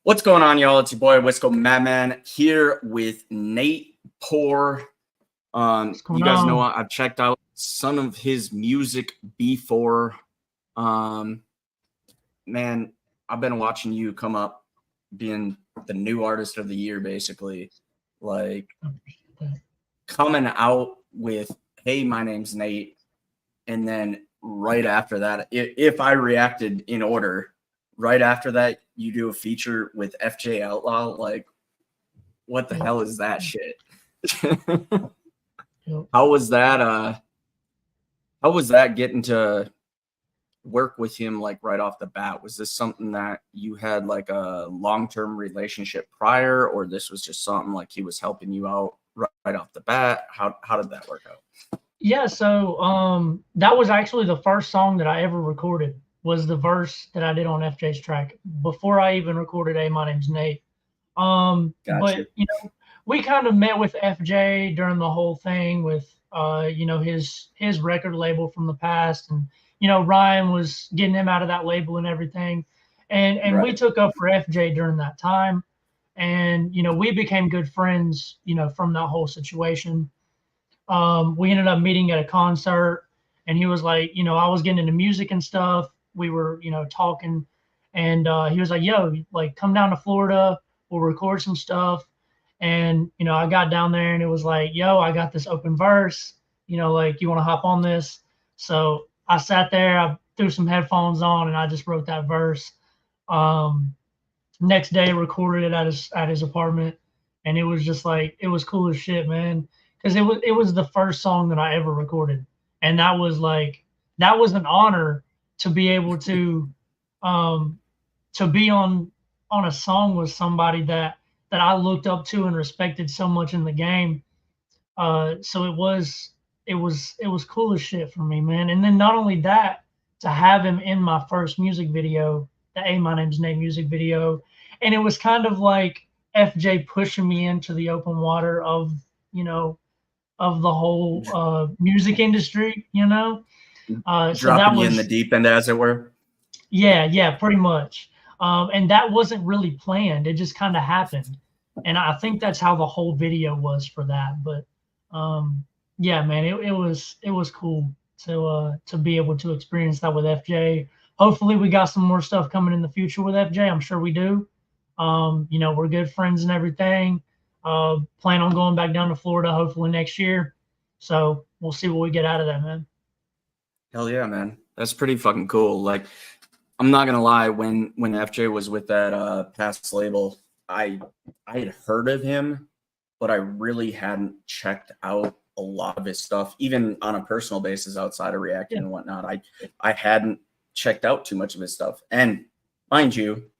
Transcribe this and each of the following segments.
What's going on, y'all? It's your boy Wisco Madman here with Nate Poore. You guys know I've checked out some of his music before. Man, I've been watching you come up, being the new artist of the year, basically. Like coming out with, "Hey, my name's Nate," and then right after that, if I reacted in order, right after that, you do a feature with FJ Outlaw. Like, what the hell is that shit? How was that? How was that getting to work with him like right off the bat? Was this something that you had like a long-term relationship prior, or this was just something like he was helping you out right off the bat? How did that work out? Yeah, so that was actually the first song that I ever recorded, was the verse that I did on FJ's track before I even recorded "Hey, my name's Nate." But we kind of met with FJ during the whole thing with his record label from the past, and Ryan was getting him out of that label and everything, and we took up for FJ during that time, and we became good friends from that whole situation. We ended up meeting at a concert, and he was like, I was getting into music and stuff. We were, talking, and he was like, "Yo, like, come down to Florida. We'll record some stuff." And I got down there, and it was like, "Yo, I got this open verse. Like, you want to hop on this?" So I sat there, I threw some headphones on, and I just wrote that verse. Next day, recorded it at his apartment, and it was just like, it was cool as shit, man. Because it was the first song that I ever recorded, and that was an honor to be able to be on a song with somebody that I looked up to and respected so much in the game. So it was cool as shit for me, man. And then not only that, to have him in my first music video, the "Hey, my name's Nate" music video, and it was kind of like FJ pushing me into the open water of the whole music industry, So dropping you in the deep end, as it were. Yeah, pretty much. And that wasn't really planned. It just kind of happened. And I think that's how the whole video was for that. But yeah, man, it was cool to be able to experience that with FJ. Hopefully we got some more stuff coming in the future with FJ. I'm sure we do. We're good friends and everything. Plan on going back down to Florida hopefully next year. So we'll see what we get out of that, man. Hell yeah, man. That's pretty fucking cool. Like, I'm not gonna lie, when FJ was with that past label, I had heard of him, but I really hadn't checked out a lot of his stuff, even on a personal basis outside of reacting and whatnot. I hadn't checked out too much of his stuff. And mind you,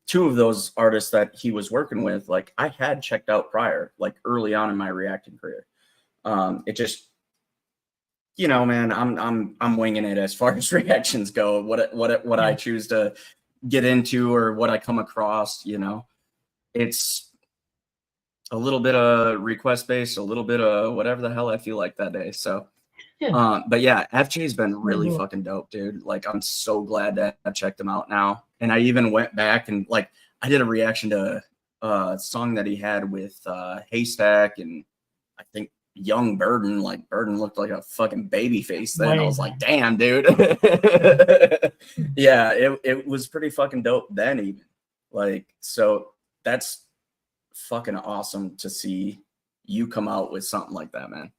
two of those artists that he was working with, like, I had checked out prior, like early on in my reacting career. It just, man, I'm winging it as far as reactions go. What I choose to get into or what I come across, it's a little bit of request based, a little bit of whatever the hell I feel like that day. So, but yeah, FJ's been really fucking dope, dude. Like, I'm so glad that I checked him out now. And I even went back and like, I did a reaction to a song that he had with Haystack and I think Young Burden. Like, Burden looked like a fucking baby face then. I was like, damn, dude. Yeah, it was pretty fucking dope then even. Like, so that's fucking awesome to see you come out with something like that, man.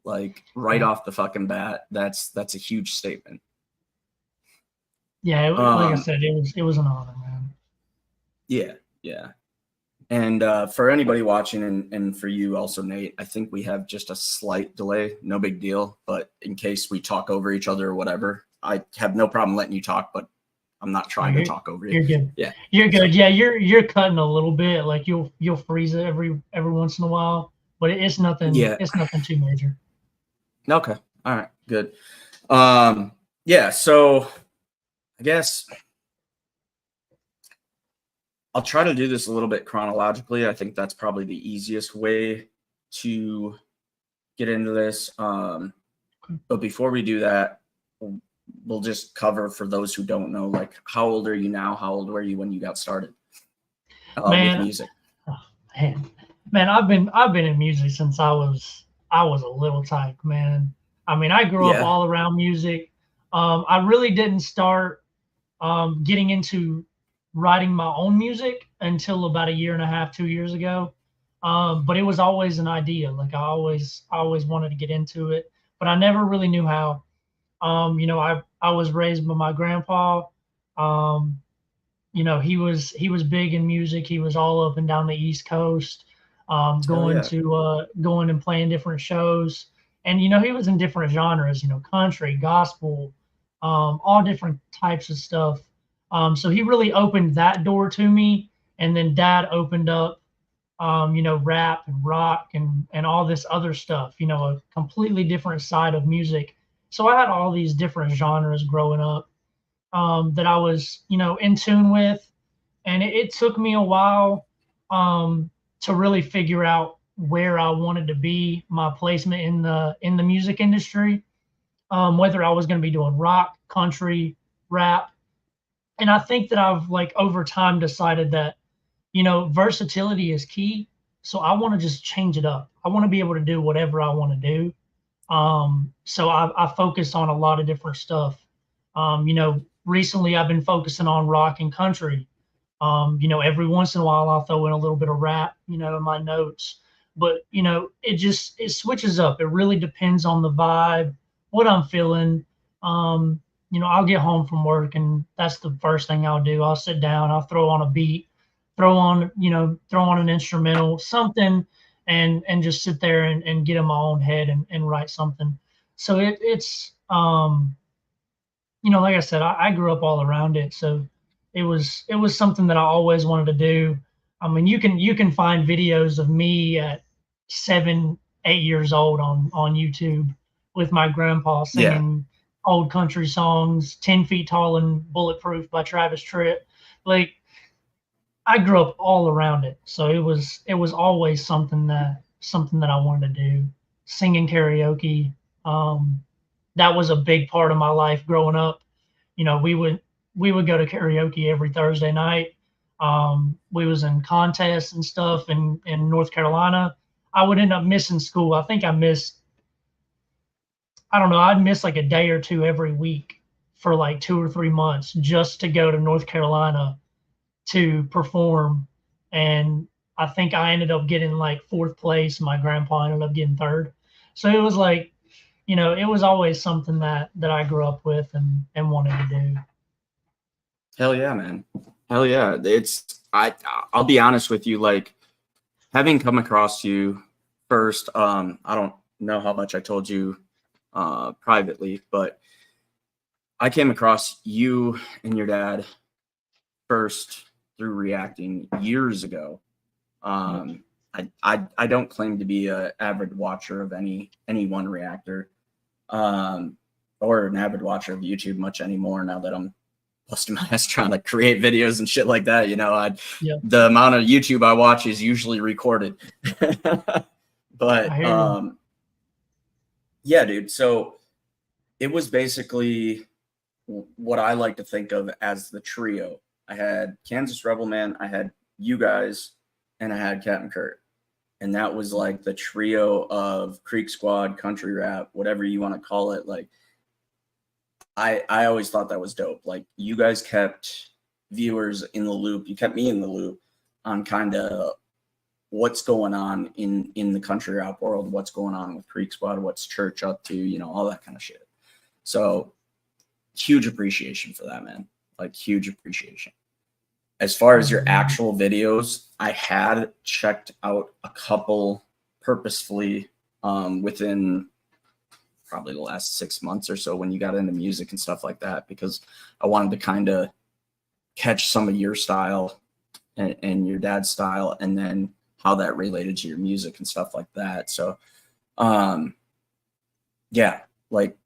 Like, right off the fucking bat, that's a huge statement. Yeah, like I said, it was an honor, man. Yeah. And for anybody watching and for you also, Nate, I think we have just a slight delay. No big deal. But in case we talk over each other or whatever, I have no problem letting you talk, but I'm not trying to talk over you. You're good. Yeah. You're good. Yeah, you're cutting a little bit. Like, you'll freeze it every once in a while, but it's nothing. Yeah. It's nothing too major. Okay. All right. Good. Yeah. So I guess I'll try to do this a little bit chronologically. I think that's probably the easiest way to get into this. But before we do that, we'll just cover, for those who don't know, like, how old are you now? How old were you when you got started? with Man, music? oh, man, I've been in music since I was a little tyke, man. I mean, I grew up Yeah. all around music. I really didn't start getting into writing my own music until about a year and a half, 2 years ago. But it was always an idea. Like I always wanted to get into it, but I never really knew how. I was raised by my grandpa. Um, he was big in music. He was all up and down the East Coast, Hell yeah. going and playing different shows. And he was in different genres, country, gospel, all different types of stuff. So he really opened that door to me. And then Dad opened up, rap and rock and all this other stuff. A completely different side of music. So I had all these different genres growing up, that I was, in tune with. And it took me a while, to really figure out where I wanted to be, my placement in the music industry, whether I was going to be doing rock, country, rap. And I think that I've like over time decided that, versatility is key. So I want to just change it up. I want to be able to do whatever I want to do. So I focus on a lot of different stuff. Recently I've been focusing on rock and country. Every once in a while I'll throw in a little bit of rap, in my notes. But it switches up. It really depends on the vibe, what I'm feeling. I'll get home from work and that's the first thing I'll do. I'll sit down, I'll throw on a beat, throw on an instrumental, something, and just sit there and get in my own head and write something. So it's like I said, I grew up all around it. So it was something that I always wanted to do. I mean, you can find videos of me at 7, 8 years old on YouTube with my grandpa Yeah. singing old country songs, 10 Feet Tall and Bulletproof by Travis Tritt. Like I grew up all around it. So it was always something that I wanted to do. Singing karaoke. That was a big part of my life growing up. We would go to karaoke every Thursday night. We was in contests and stuff in North Carolina. I would end up missing school. I think I don't know, I'd miss like a day or two every week for like 2 or 3 months just to go to North Carolina to perform. And I think I ended up getting like fourth place. My grandpa ended up getting third. So it was like, it was always something that I grew up with and wanted to do. Hell yeah, man. Hell yeah. I'll be honest with you, like having come across you first, I don't know how much I told you privately, but I came across you and your dad first through reacting years ago. I don't claim to be an avid watcher of any one reactor, or an avid watcher of YouTube much anymore now that I'm busting my ass trying to create videos and shit like that. The amount of YouTube I watch is usually recorded. But yeah, dude. So it was basically what I like to think of as the trio. I had Kansas Rebel Man, I had you guys, and I had Captain Kurt. And that was like the trio of Creek Squad, country rap, whatever you want to call it. Like I always thought that was dope. Like you guys kept viewers in the loop. You kept me in the loop on kind of what's going on in the country rap world, what's going on with Creek Squad, what's church up to, all that kind of shit. So huge appreciation for that, man. Like huge appreciation. As far as your actual videos, I had checked out a couple purposefully within probably the last 6 months or so when you got into music and stuff like that, because I wanted to kind of catch some of your style and your dad's style, and then how that related to your music and stuff like that. So, yeah, like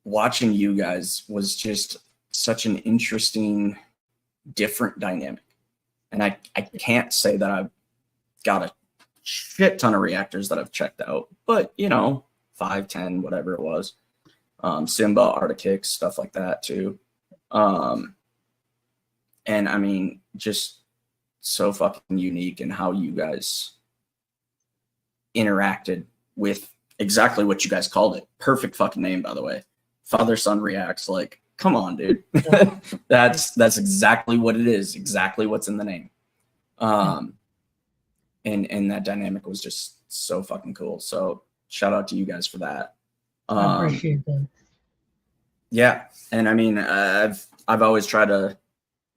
watching you guys was just such an interesting, different dynamic. And I can't say that I've got a shit ton of reactors that I've checked out, but 5, 10, whatever it was. Simba, Arctic, stuff like that too. And I mean, just so fucking unique in how you guys interacted with exactly what you guys called it. Perfect fucking name, by the way. Father Son Reacts. Like, come on, dude. that's exactly what it is. Exactly what's in the name. And that dynamic was just so fucking cool. So shout out to you guys for that. I appreciate that. Yeah, and I mean, I've always tried to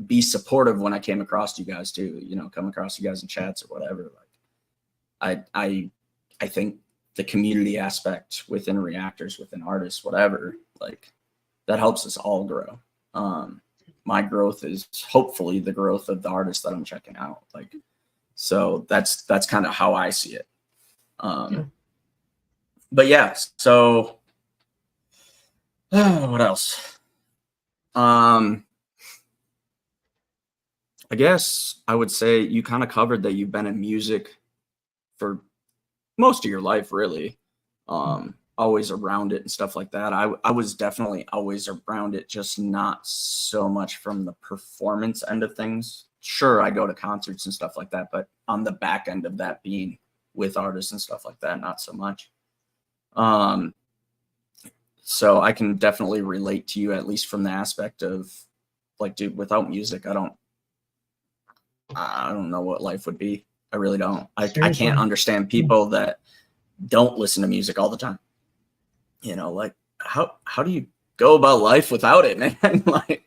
be supportive when I came across you guys too. You know, come across you guys in chats or whatever. Like, I think the community aspect within reactors, within artists, whatever, like that helps us all grow. My growth is hopefully the growth of the artists that I'm checking out. Like, so that's kind of how I see it. But yeah, so what else? I guess I would say you kind of covered that you've been in music for most of your life, really. Always around it and stuff like that. I was definitely always around it, just not so much from the performance end of things. Sure, I go to concerts and stuff like that, but on the back end of that, being with artists and stuff like that, not so much. So I can definitely relate to you, at least from the aspect of like, dude, without music, I don't know what life would be. I really don't. I can't understand people that don't listen to music all the time. You know, like how do you go about life without it, man? Like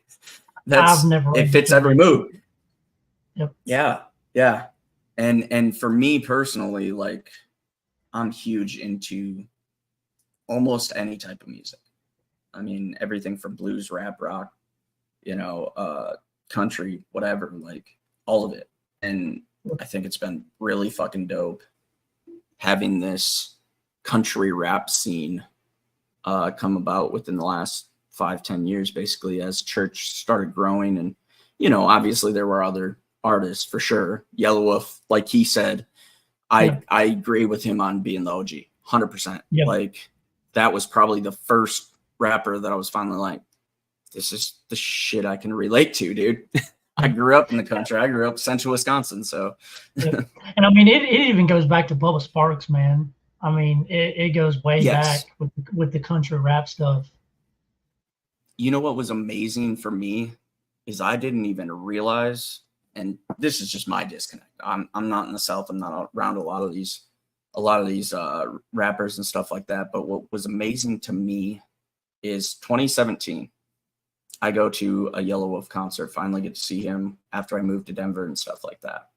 it fits every mood. Yep. Yeah. And for me personally, like I'm huge into almost any type of music. I mean, everything from blues, rap, rock, you know, country, whatever, like all of it. And I think it's been really fucking dope having this country rap scene come about within the last 5-10 years, basically, as church started growing. And, you know, obviously there were other artists for sure. Yellow Wolf, like he said, I agree with him on being the OG 100%. Like that was probably the first rapper that I was finally like, this is the shit I can relate to, dude. I grew up in the country. I grew up in central Wisconsin. So, and I mean, it even goes back to Bubba Sparks, man. I mean, it goes way back with the country rap stuff. You know what was amazing for me is I didn't even realize, and this is just my disconnect. I'm not in the South. I'm not around a lot of these rappers and stuff like that. But what was amazing to me is 2017. I go to a Yellow Wolf concert, finally get to see him after I moved to Denver and stuff like that.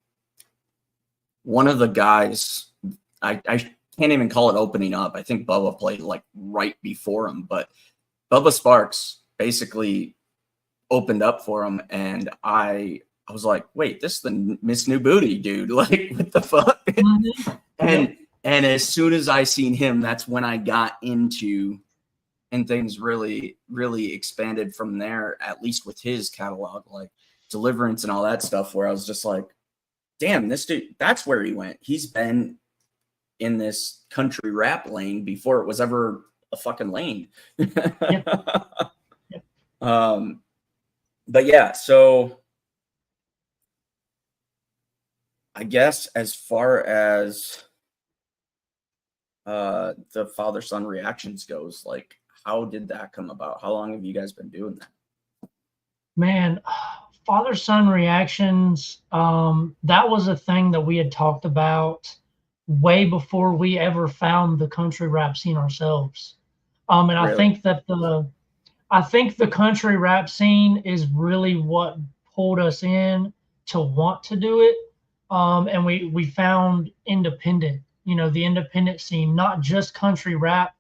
One of the guys, I can't even call it opening up. I think Bubba played like right before him, but Bubba Sparks basically opened up for him. And I was like, wait, this is the Miss New Booty dude. Like, what the fuck? And as soon as I seen him, that's when I got into, and things really, really expanded from there, at least with his catalog, like Deliverance and all that stuff, where I was just like, damn, this dude, that's where he went. He's been in this country rap lane before it was ever a fucking lane. But yeah, so I guess as far as the father-son reactions goes, like, how did that come about? How long have you guys been doing that? Man, father-son reactions, that was a thing that we had talked about way before we ever found the country rap scene ourselves. And really? I think the country rap scene is really what pulled us in to want to do it. And we found independent, you know, the independent scene, not just country rap,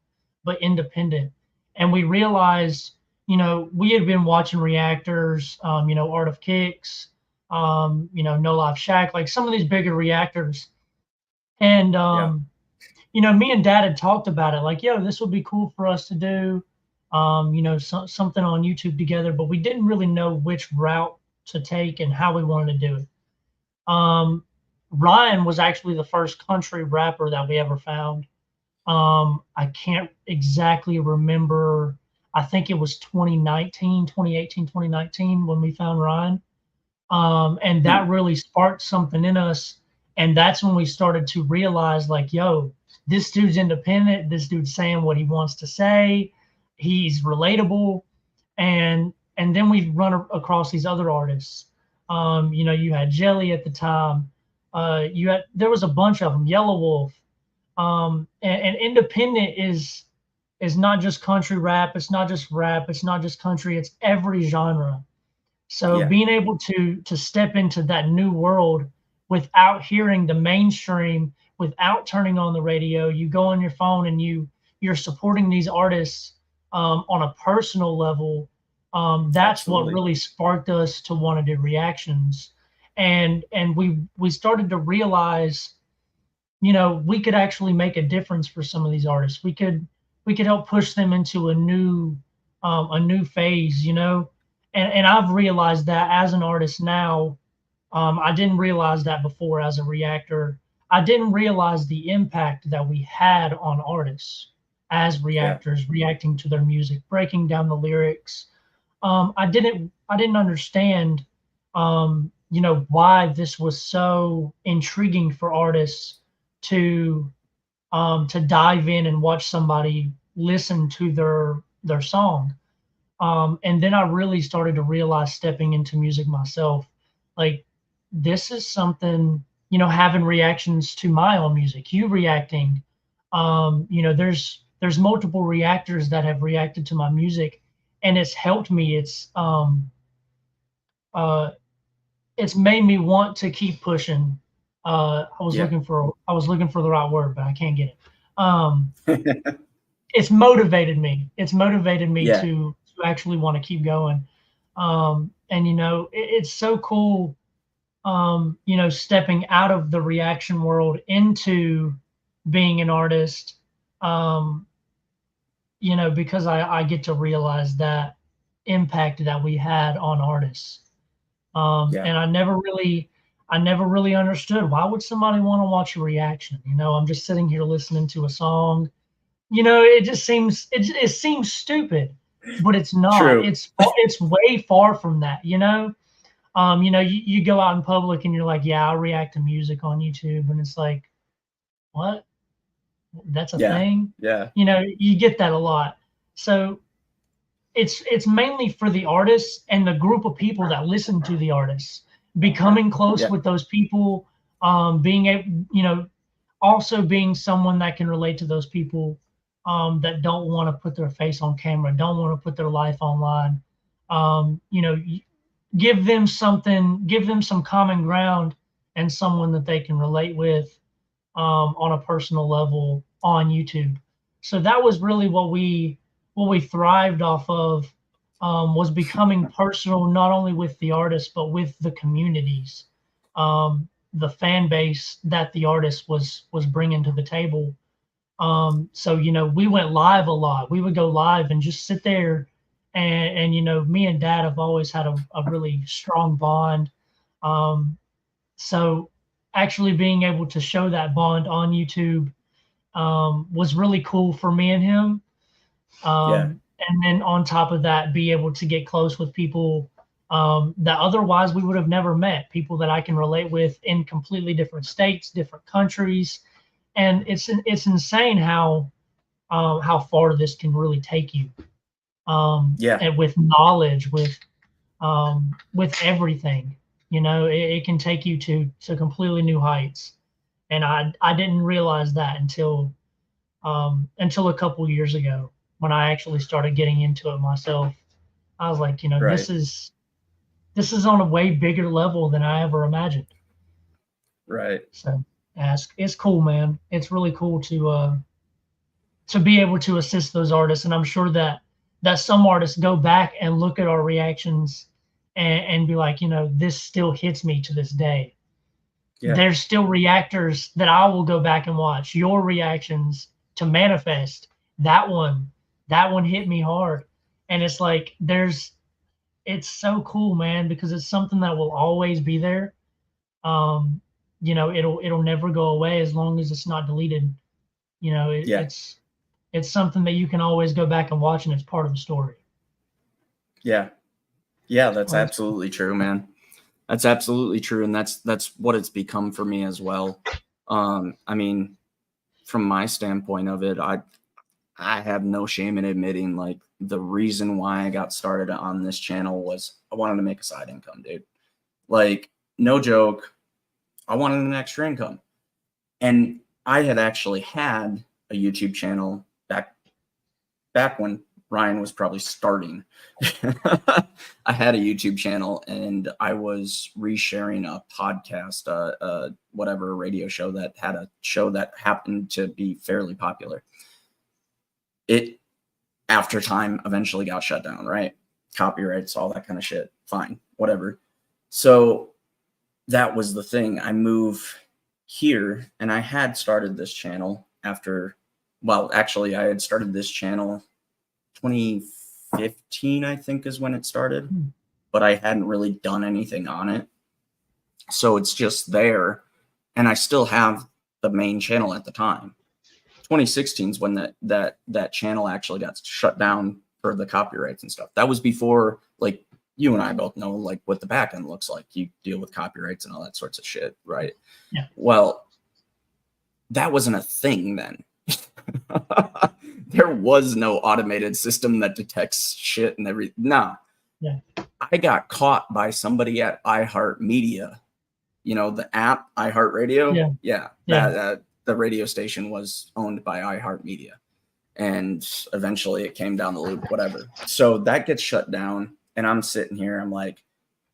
but independent. And we realized, you know, we had been watching reactors, you know, Art of Kicks, you know, No Life Shack, like some of these bigger reactors. And, you know, me and Dad had talked about it, like, yo, this would be cool for us to do, you know, something on YouTube together, but we didn't really know which route to take and how we wanted to do it. Ryan was actually the first country rapper that we ever found. I can't exactly remember. I think it was 2018, 2019 when we found Ryan. And that really sparked something in us. And that's when we started to realize, like, yo, this dude's independent. This dude's saying what he wants to say. He's relatable. And then we run across these other artists. You know, you had Jelly at the time. There was a bunch of them. Yellow Wolf. And independent is not just country rap. It's not just rap. It's not just country. It's every genre. So being able to step into that new world without hearing the mainstream, without turning on the radio, you go on your phone and you're supporting these artists on a personal level. That's what really sparked us to want to do reactions, and we started to realize, you know, we could actually make a difference for some of these artists. We could help push them into a new phase, you know. And I've realized that as an artist now. I didn't realize that before as a reactor. I didn't realize the impact that we had on artists as reactors, reacting to their music, breaking down the lyrics. I didn't understand, you know, why this was so intriguing for artists to dive in and watch somebody listen to their song. And then I really started to realize, stepping into music myself, like, this is something, you know, having reactions to my own music, you reacting, you know, there's multiple reactors that have reacted to my music, and it's helped me. It's made me want to keep pushing. I was looking for the right word, but I can't get it. It's motivated me. It's motivated me to actually want to keep going. And you know, it's so cool. You know, stepping out of the reaction world into being an artist. You know, because I get to realize that impact that we had on artists. And I never really understood, why would somebody want to watch a reaction? You know, I'm just sitting here listening to a song. You know, it seems stupid, but it's not. True. It's way far from that. You know, you go out in public and you're like, yeah, I react to music on YouTube, and it's like, what? That's a thing? Yeah. You know, you get that a lot. So it's mainly for the artists and the group of people that listen to the artists, becoming close with those people, being able, you know, also being someone that can relate to those people, that don't want to put their face on camera, don't want to put their life online. You know, give them some common ground and someone that they can relate with, on a personal level on YouTube. So that was really what we thrived off of, was becoming personal, not only with the artists, but with the communities, the fan base that the artist was bringing to the table. So, you know, we went live a lot. We would go live and just sit there, and you know, me and Dad have always had a really strong bond. So actually being able to show that bond on YouTube, was really cool for me and him. And then on top of that, be able to get close with people, that otherwise we would have never met, people that I can relate with in completely different states, different countries. And it's insane how far this can really take you. And with knowledge, with everything, you know, it can take you to completely new heights. And I didn't realize that until a couple years ago, when I actually started getting into it myself. I was like, you know, this is on a way bigger level than I ever imagined. Right. So it's cool, man. It's really cool to be able to assist those artists. And I'm sure that some artists go back and look at our reactions and be like, you know, this still hits me to this day. There's still reactors that I will go back and watch. Your reactions to Manifest, that one hit me hard. And it's like, it's so cool, man, because it's something that will always be there. You know, it'll never go away as long as it's not deleted. You know, it's something that you can always go back and watch, and it's part of the story. Yeah, that's absolutely true, man. That's absolutely true, and that's what it's become for me as well. I mean, from my standpoint of it, I have no shame in admitting, like, the reason why I got started on this channel was I wanted to make a side income, dude. Like, no joke, I wanted an extra income. And I had actually had a YouTube channel back when Ryan was probably starting. I had a YouTube channel, and I was resharing a podcast, whatever, a radio show that had a show that happened to be fairly popular. It, after time, eventually got shut down, right? Copyrights, all that kind of shit. Fine, whatever. So that was the thing. I move here, and I had started this channel after, well, actually, I had started this channel 2015, I think, is when it started, but I hadn't really done anything on it. So it's just there, and I still have the main channel at the time. 2016 is when that channel actually got shut down for the copyrights and stuff. That was before, like, you and I both know, like, what the back end looks like. You deal with copyrights and all that sorts of shit, right? Yeah. Well, that wasn't a thing then. There was no automated system that detects shit and everything. Nah. Yeah. I got caught by somebody at iHeartMedia. You know, the app iHeartRadio. Yeah. The radio station was owned by iHeartMedia, and eventually it came down the loop, whatever. So that gets shut down, and I'm sitting here. I'm like,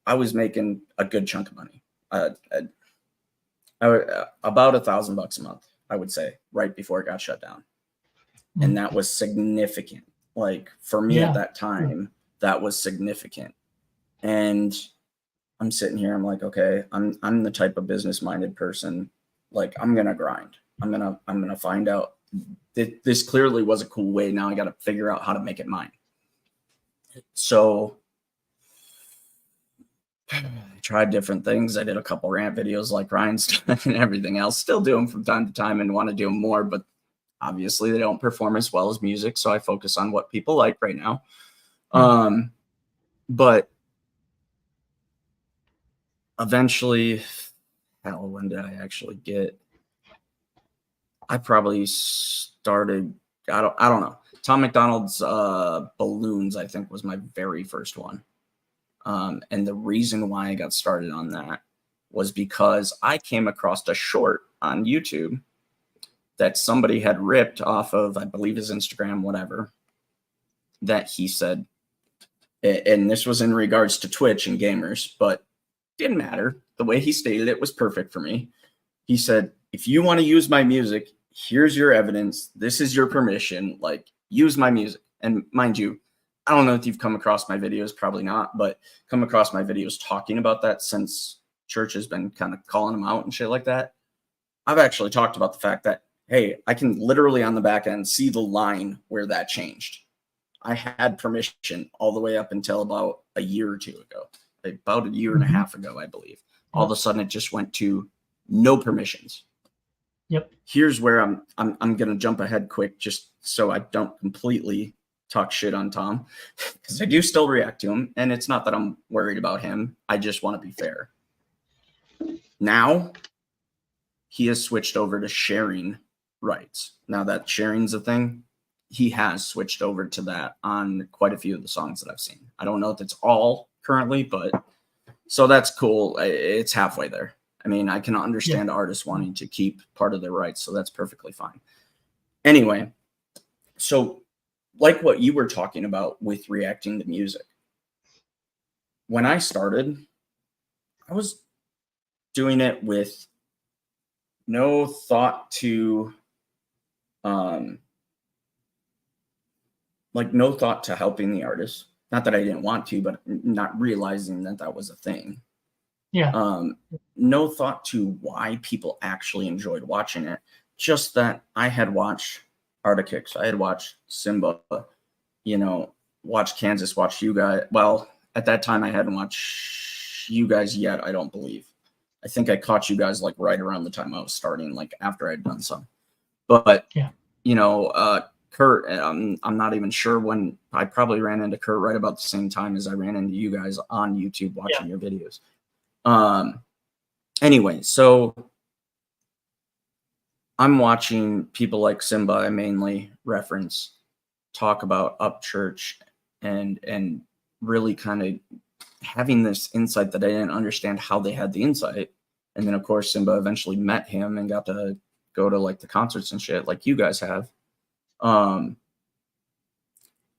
I was making a good chunk of money, about $1,000 a month, I would say, right before it got shut down. And that was significant. Like, for me at that time, that was significant. And I'm sitting here, I'm like, okay, I'm the type of business-minded person. Like, I'm gonna grind. I'm gonna find out. This clearly was a cool way. Now I got to figure out how to make it mine. So I tried different things. I did a couple rant videos like Ryan's and everything else. Still do them from time to time and want to do them more, but obviously they don't perform as well as music. So I focus on what people like right now. But eventually, hell, when did I actually get? I probably started, I don't know. Tom McDonald's Balloons, I think, was my very first one. And the reason why I got started on that was because I came across a short on YouTube that somebody had ripped off of, I believe, his Instagram, whatever, that he said, and this was in regards to Twitch and gamers, but didn't matter. The way he stated it was perfect for me. He said, if you want to use my music, here's your evidence. This is your permission. Like, use my music. And mind you, I don't know if you've come across my videos, probably not, but come across my videos talking about that since church has been kind of calling them out and shit like that. I've actually talked about the fact that, hey, I can literally on the back end see the line where that changed. I had permission all the way up until about a year or two ago, about a year and a half ago, I believe. All of a sudden it just went to no permissions. Yep. Here's where I'm going to jump ahead quick, just so I don't completely talk shit on Tom, because I do still react to him, and it's not that I'm worried about him. I just want to be fair. Now he has switched over to sharing rights. Now that sharing's a thing, he has switched over to that on quite a few of the songs that I've seen. I don't know if it's all currently, but so that's cool. It's halfway there. I mean, I can understand artists wanting to keep part of their rights, so that's perfectly fine. Anyway, so like what you were talking about with reacting to music. When I started, I was doing it with no thought to, no thought to helping the artist. Not that I didn't want to, but not realizing that that was a thing. Yeah. No thought to why people actually enjoyed watching it. Just that I had watched Arctic, I had watched Simba, watched Kansas, watched you guys. Well, at that time I hadn't watched you guys yet, I don't believe. I think I caught you guys like right around the time I was starting, like after I'd done some. But Kurt, I'm not even sure when. I probably ran into Kurt right about the same time as I ran into you guys on YouTube watching your videos. Anyway, so I'm watching people like Simba, I mainly reference, talk about Upchurch and really kind of having this insight that I didn't understand how they had the insight. And then of course Simba eventually met him and got to go to like the concerts and shit like you guys have.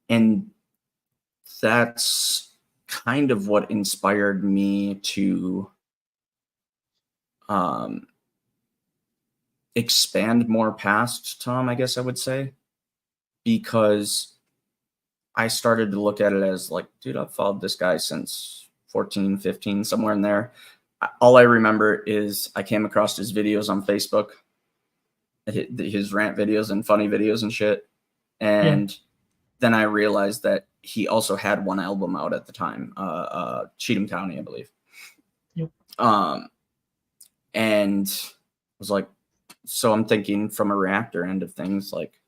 And that's kind of what inspired me to expand more past Tom, I guess I would say, because I started to look at it as like, dude, I've followed this guy since 14, 15, somewhere in there. All I remember is I came across his videos on Facebook, his rant videos and funny videos and shit. And then I realized that he also had one album out at the time, Cheatham County, I believe. Yep. And was like, so I'm thinking from a reactor end of things, like,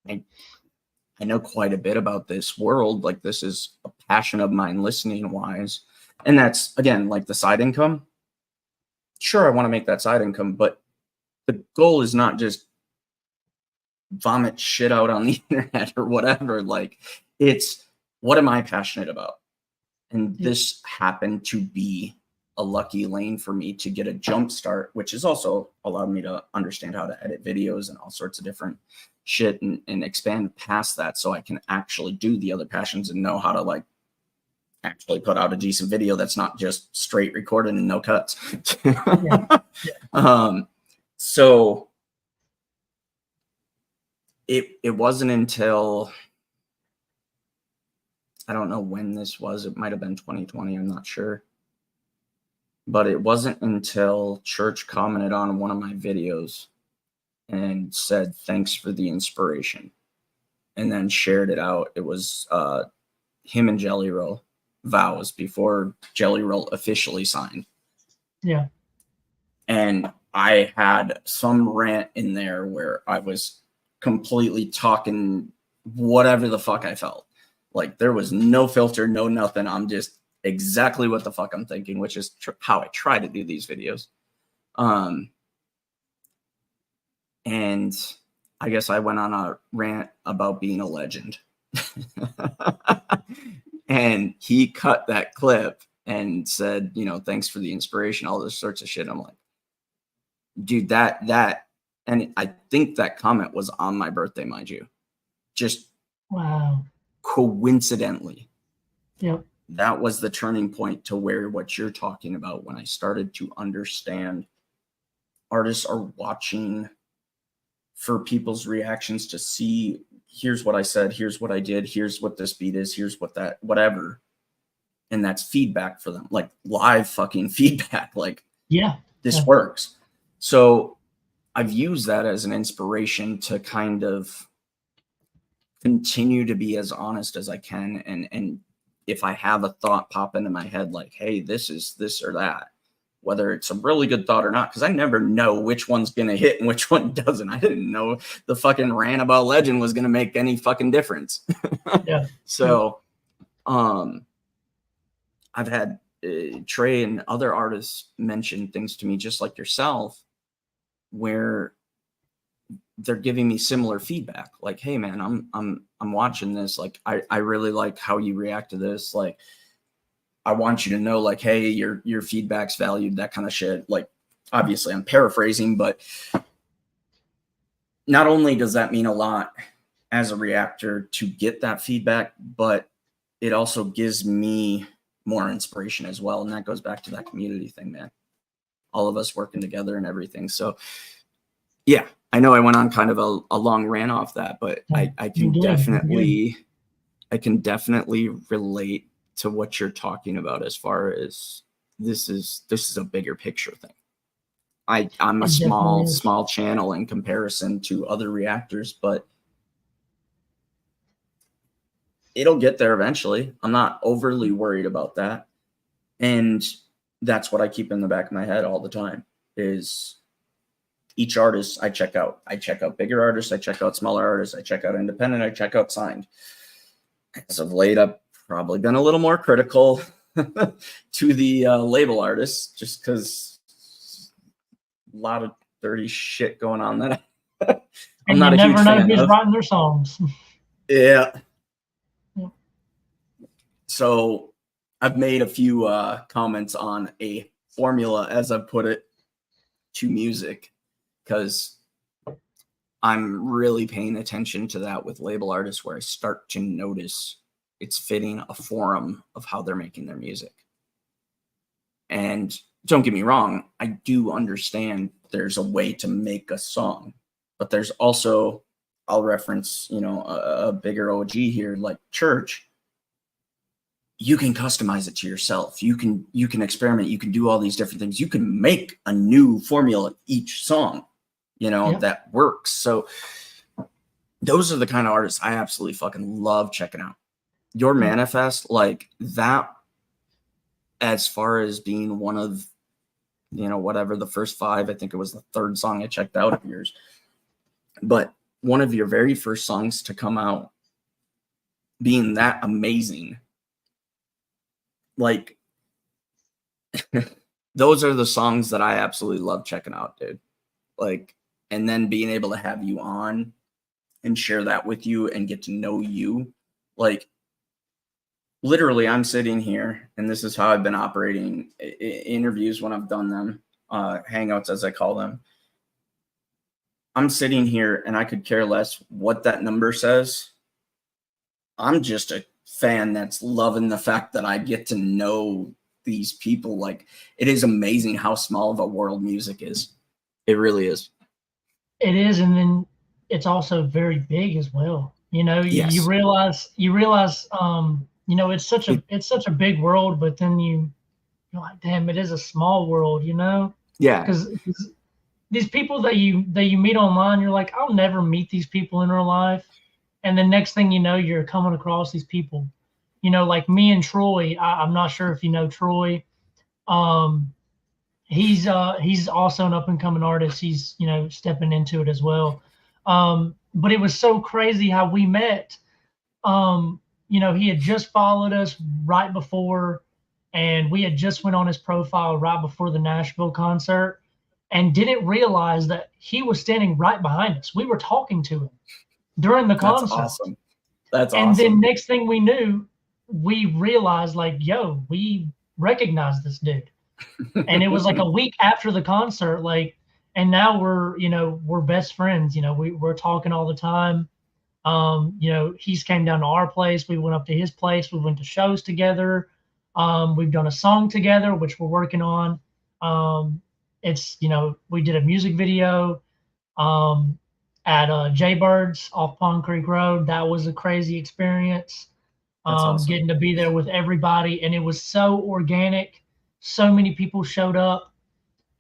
I know quite a bit about this world. Like, this is a passion of mine listening wise. And that's, again, like the side income. Sure, I want to make that side income, but the goal is not just vomit shit out on the internet or whatever. Like, it's what am I passionate about? And this happened to be a lucky lane for me to get a jump start, which has also allowed me to understand how to edit videos and all sorts of different shit and expand past that so I can actually do the other passions and know how to like actually put out a decent video that's not just straight recorded and no cuts. So it wasn't until, I don't know when this was, it might have been 2020, I'm not sure. But it wasn't until Church commented on one of my videos and said, thanks for the inspiration, and then shared it out. It was him and Jelly Roll, Vows, before Jelly Roll officially signed. Yeah. And I had some rant in there where I was completely talking whatever the fuck I felt. Like, there was no filter, no nothing. I'm just exactly what the fuck I'm thinking, which is how I try to do these videos. And I guess I went on a rant about being a legend. And he cut that clip and said, you know, thanks for the inspiration, all those sorts of shit. I'm like, dude, that, and I think that comment was on my birthday, mind you. Just wow. Coincidentally. Yep. That was the turning point to where what you're talking about, when I started to understand artists are watching for people's reactions to see, here's what I said, here's what I did, here's what this beat is, here's what that, whatever. And that's feedback for them, like live fucking feedback. Like, yeah, this works. So I've used that as an inspiration to kind of continue to be as honest as I can. And if I have a thought pop into my head, like, hey, this is this or that, whether it's a really good thought or not, because I never know which one's going to hit and which one doesn't. I didn't know the fucking rant about Legend was going to make any fucking difference. Yeah. So, I've had Trey and other artists mention things to me just like yourself, where they're giving me similar feedback. Like, hey man, I'm watching this. Like, I really like how you react to this. Like, I want you to know, like, hey, your feedback's valued, that kind of shit. Like, obviously I'm paraphrasing, but not only does that mean a lot as a reactor to get that feedback, but it also gives me more inspiration as well. And that goes back to that community thing, man. All of us working together and everything. So yeah, I know I went on kind of a long rant off that, but I can definitely relate to what you're talking about as far as this is a bigger picture thing. I'm a small channel in comparison to other reactors, but it'll get there eventually. I'm not overly worried about that. And that's what I keep in the back of my head all the time, is each artist I check out. I check out bigger artists, I check out smaller artists, I check out independent, I check out signed. As of late, I've probably been a little more critical to the label artists, just because a lot of dirty shit going on that I'm not a huge fan who's of. writing their songs. Yeah. So I've made a few comments on a formula, as I've put it, to music, because I'm really paying attention to that with label artists, where I start to notice it's fitting a forum of how they're making their music. And don't get me wrong, I do understand there's a way to make a song, but there's also, I'll reference, a bigger OG here, like Church. You can customize it to yourself. You can experiment. You can do all these different things. You can make a new formula each song, that works. So those are the kind of artists I absolutely fucking love checking out. Your Manifest, like that, as far as being one of, whatever, the first 5, I think it was the 3rd song I checked out of yours, but one of your very first songs to come out being that amazing, like those are the songs that I absolutely love checking out, dude. Like, and then being able to have you on and share that with you and get to know you. Like, literally, I'm sitting here, and this is how I've been operating interviews when I've done them, hangouts as I call them. I'm sitting here and I could care less what that number says. I'm just a fan that's loving the fact that I get to know these people. Like, it is amazing how small of a world music is. It really is. It is, and then it's also very big as well. Yes. You realize, it's such a big world, but then you're like, damn, it is a small world, Yeah. Because these people that you meet online, you're like, I'll never meet these people in real life. And the next thing you know, you're coming across these people, like me and Troy. I'm not sure if you know Troy. He's also an up and coming artist. He's, stepping into it as well. But it was so crazy how we met. He had just followed us right before, and we had just went on his profile right before the Nashville concert, and didn't realize that he was standing right behind us. We were talking to him during the concert. That's awesome. That's and awesome. Then next thing we knew, we realized, like, yo, we recognize this dude. And it was like a week after the concert, like, and now we're best friends. We're talking all the time. He's came down to our place. We went up to his place. We went to shows together. We've done a song together, which we're working on. We did a music video at Jaybirds off Pond Creek Road. That was a crazy experience. That's awesome. Getting to be there with everybody, and it was so organic. So many people showed up,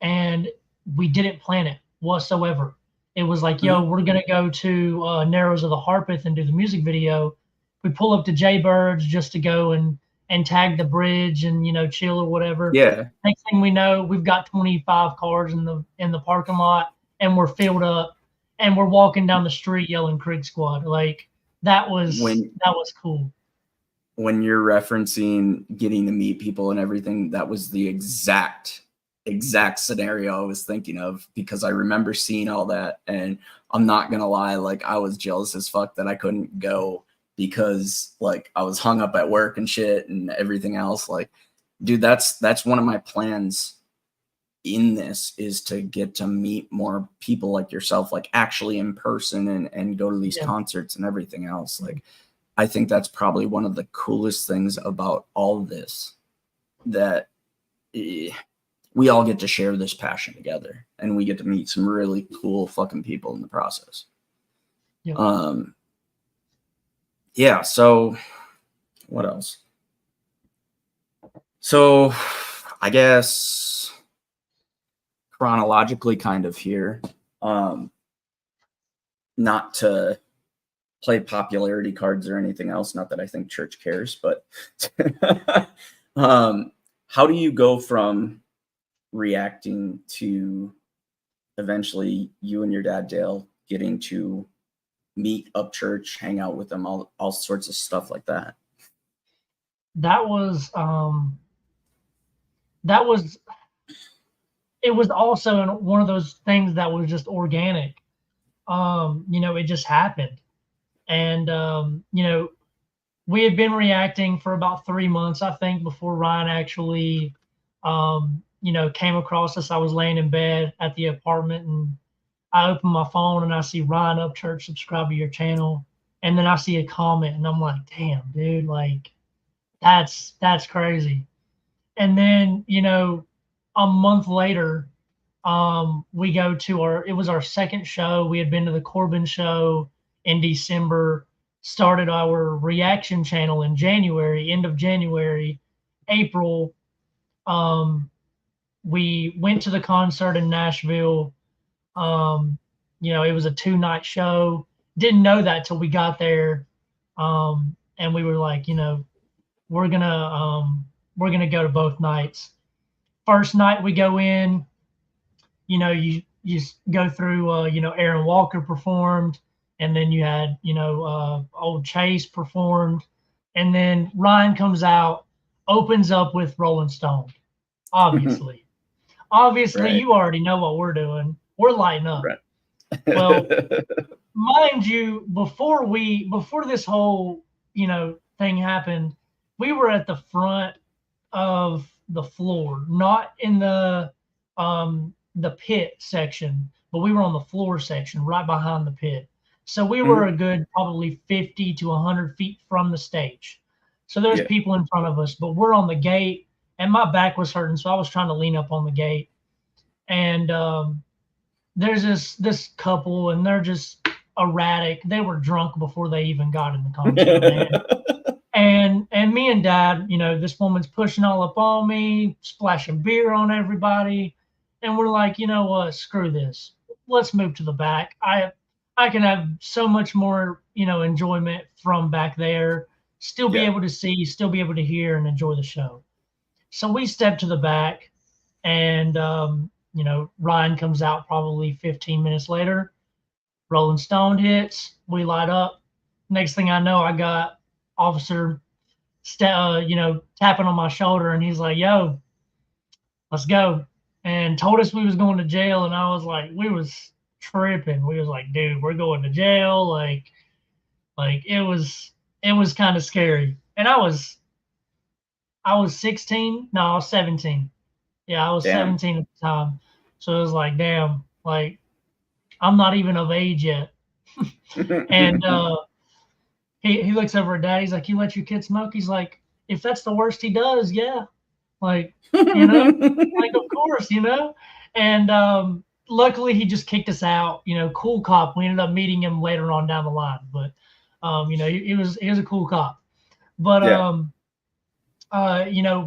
and we didn't plan it whatsoever. It was like, yo, we're going to go to Narrows of the Harpeth and do the music video. We pull up to Jaybirds just to go and tag the bridge and, chill or whatever. Yeah. Next thing we know, we've got 25 cars in the parking lot, and we're filled up, and we're walking down the street yelling Krieg Squad. Like, that was cool. When you're referencing getting to meet people and everything, that was the exact scenario I was thinking of, because I remember seeing all that, and I'm not gonna lie, like, I was jealous as fuck that I couldn't go, because like I was hung up at work and shit and everything else. Like, dude, that's one of my plans in this, is to get to meet more people like yourself, like actually in person, and go to these concerts and everything else. Like, I think that's probably one of the coolest things about all of this, that we all get to share this passion together, and we get to meet some really cool fucking people in the process. Yeah. So what else? So I guess chronologically kind of here, not to play popularity cards or anything else, not that I think Church cares, but how do you go from reacting to eventually you and your dad Dale getting to meet up Church, hang out with them, all sorts of stuff like that? That was it was also one of those things that was just organic. It just happened. And, we had been reacting for about 3 months, I think, before Ryan actually, came across us. I was laying in bed at the apartment and I open my phone and I see Ryan Upchurch, subscribe to your channel. And then I see a comment and I'm like, damn, dude, like that's crazy. And then, a month later, we go to it was our second show. We had been to the Corbin show in December, started our reaction channel in January, end of January, April. We went to the concert in Nashville. It was a 2-night show. Didn't know that till we got there. And we were like, we're gonna go to both nights. First night we go in, you go through, Aaron Walker performed, and then you had, old Chase performed, and then Ryan comes out, opens up with Rolling Stone. Obviously, Right. you already know what we're doing. We're lighting up. Right. Well, mind you, before this whole, thing happened, we were at the front of the floor, not in the pit section, but we were on the floor section right behind the pit. So we were a good probably 50 to 100 feet from the stage. So there's people in front of us, but we're on the gate and my back was hurting. So I was trying to lean up on the gate. And there's this couple and they're just erratic. They were drunk before they even got in the concert, man. And me and Dad, this woman's pushing all up on me, splashing beer on everybody. And we're like, you know what, screw this. Let's move to the back. I can have so much more, enjoyment from back there, still be able to see, still be able to hear and enjoy the show. So we step to the back and, Ryan comes out probably 15 minutes later. Rolling Stone hits. We light up. Next thing I know, I got officer, tapping on my shoulder, and he's like, "Yo, let's go," and told us we was going to jail. And I was like, we was tripping. We was like, dude, we're going to jail. Like it was kind of scary. And I was 16. No, I was 17. Yeah, I was 17 at the time. So it was like, damn, like I'm not even of age yet. And he looks over at Dad. He's like, "You let your kid smoke?" He's like, "If that's the worst he does, yeah." Like, like of course, And luckily he just kicked us out. Cool cop. We ended up meeting him later on down the line, but he was a cool cop. But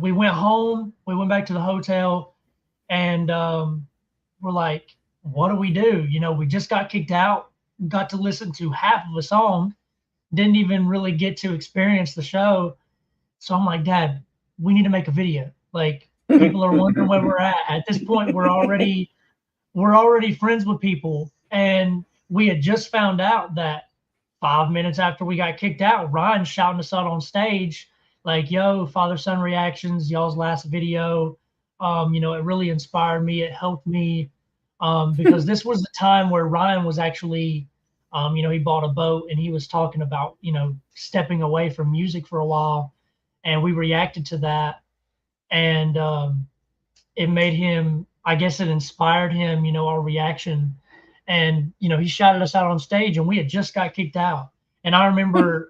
we went home. We went back to the hotel, and we're like, what do we do? We just got kicked out, got to listen to half of a song, didn't even really get to experience the show. So I'm like, Dad, we need to make a video. Like, people are wondering where we're at. At this point, we're already friends with people. And we had just found out that 5 minutes after we got kicked out, Ryan shouting us out on stage, like, "Yo, father-son reactions, y'all's last video. It really inspired me. It helped me." Because this was the time where Ryan was actually, he bought a boat and he was talking about, stepping away from music for a while. And we reacted to that. And it made him, I guess it inspired him, our reaction. And, he shouted us out on stage and we had just got kicked out. And I remember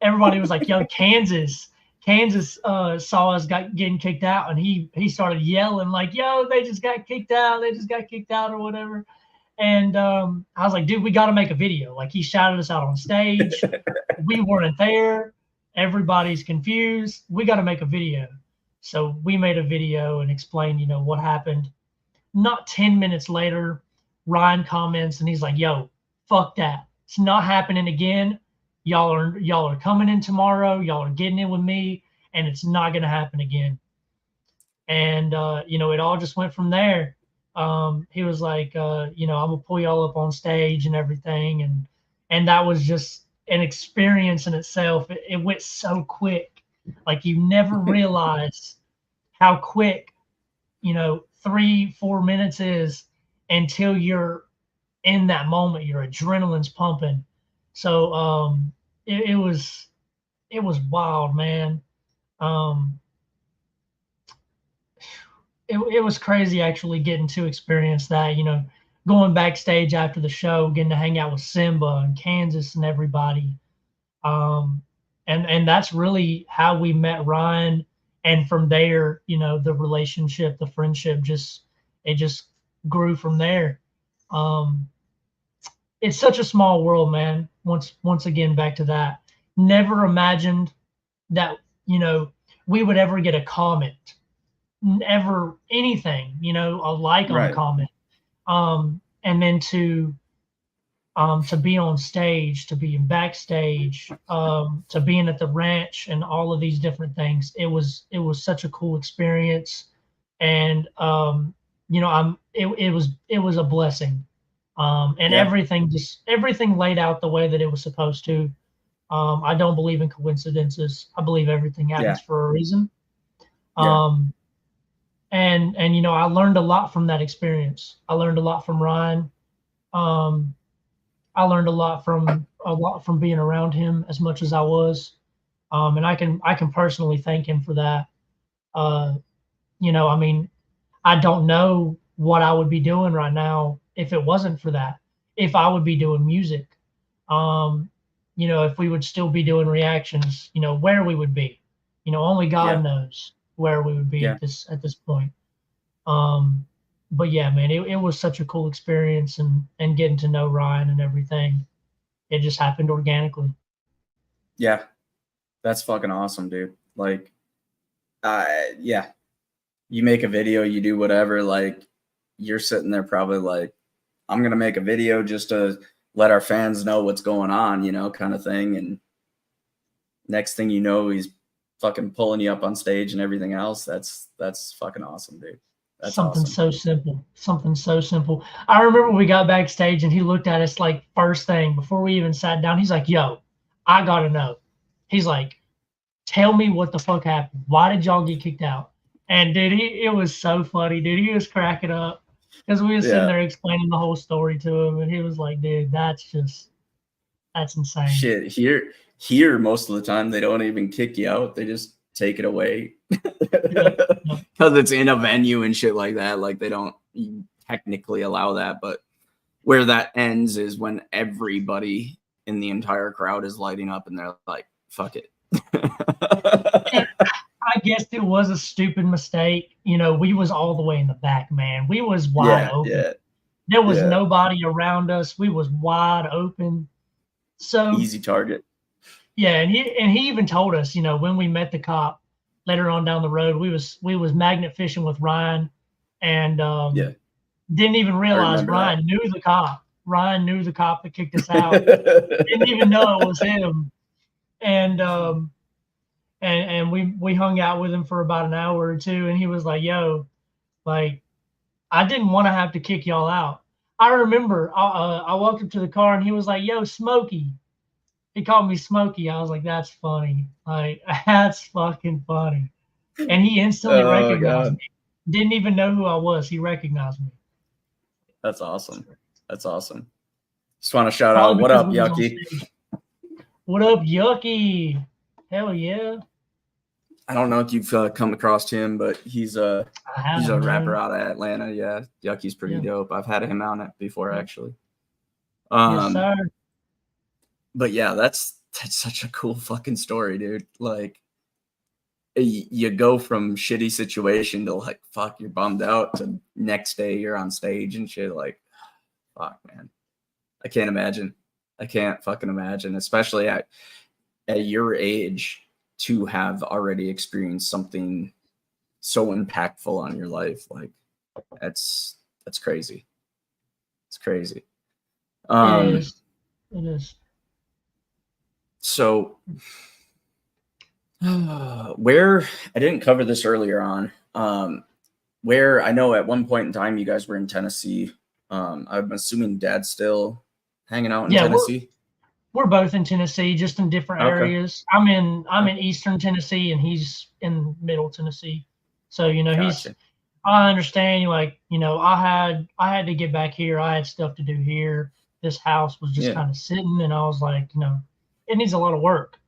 everybody was like, "Yo, Kansas saw us getting kicked out," and he started yelling like, "Yo, they just got kicked out. They just got kicked out," or whatever. And I was like, "Dude, we got to make a video." Like, he shouted us out on stage. We weren't there. Everybody's confused. We got to make a video. So we made a video and explained, what happened. Not 10 minutes later, Ryan comments and he's like, "Yo, fuck that. It's not happening again. Y'all are coming in tomorrow. Y'all are getting in with me, and it's not going to happen again." And, it all just went from there. He was like, "I'm going to pull y'all up on stage and everything." And that was just an experience in itself. It went so quick. Like, you never realize how quick 3-4 minutes is until you're in that moment, your adrenaline's pumping. So it was wild, man. It was crazy actually getting to experience that, going backstage after the show, getting to hang out with Simba and Kansas and everybody. And that's really how we met Ryan. And from there, the relationship, the friendship just grew from there. It's such a small world, man. Once again, back to that. Never imagined that, we would ever get a comment, ever anything, a like on a comment. And then to be on stage, to being backstage, to being at the ranch and all of these different things. It was such a cool experience. And it was a blessing. And everything laid out the way that it was supposed to. I don't believe in coincidences. I believe everything happens for a reason. And I learned a lot from that experience. I learned a lot from Ryan. I learned a lot from being around him as much as I was. And I can personally thank him for that. I mean, I don't know what I would be doing right now if it wasn't for that. If I would be doing music, if we would still be doing reactions, where we would be, only God knows where we would be at this point. But yeah, man, it was such a cool experience, and getting to know Ryan and everything. It just happened organically. Yeah, that's fucking awesome, dude. Like, you make a video, you do whatever, like, you're sitting there probably like, I'm going to make a video just to let our fans know what's going on, kind of thing. And next thing you know, he's fucking pulling you up on stage and everything else. That's fucking awesome, dude. That's something awesome. Something so simple. I remember we got backstage and he looked at us like first thing before we even sat down. He's like, yo, I got to know. He's like, tell me what the fuck happened. Why did y'all get kicked out? And dude, it was so funny, dude. He was cracking up because we were sitting there explaining the whole story to him. And he was like, dude, that's insane. Shit, here most of the time they don't even kick you out. They just take it away. Because it's in a venue and shit like that. Like, they don't technically allow that, but where that ends is when everybody in the entire crowd is lighting up and they're like, fuck it. I guess it was a stupid mistake. We was all the way in the back, man. We was wide open. Yeah. There was nobody around us. We was wide open. So easy target. Yeah, and he even told us, when we met the cop later on down the road, we was magnet fishing with Ryan, and didn't even realize Ryan knew the cop. Ryan knew the cop that kicked us out. Didn't even know it was him. And we hung out with him for about an hour or two, and he was like, yo, like, I didn't want to have to kick y'all out. I remember I walked up to the car and he was like, yo, Smokey. He called me Smokey. I was like, that's funny. Like, that's fucking funny. And he instantly recognized me. Didn't even know who I was. He recognized me. That's awesome. That's awesome. Just want to shout out, what up, Yucky? What up, Yucky? Hell yeah. I don't know if you've come across him, but he's a rapper out of Atlanta. Yeah, Yucky's pretty dope. I've had him on it before, actually. Yes, sir. But yeah, that's such a cool fucking story, dude. Like, you go from shitty situation to like, fuck, you're bummed out, to next day you're on stage and shit. Like, fuck, man. I can't imagine. I can't fucking imagine, especially at your age, to have already experienced something so impactful on your life. Like, that's crazy. It's crazy. It is. So where, I didn't cover this earlier on, where I know at one point in time you guys were in Tennessee. I'm assuming Dad's still hanging out in Tennessee. We're both in Tennessee, just in different areas. I'm in Eastern Tennessee and he's in Middle Tennessee. So, gotcha. I understand. Like, I had to get back here. I had stuff to do here. This house was just Yeah. kind of sitting, and I was like, it needs a lot of work.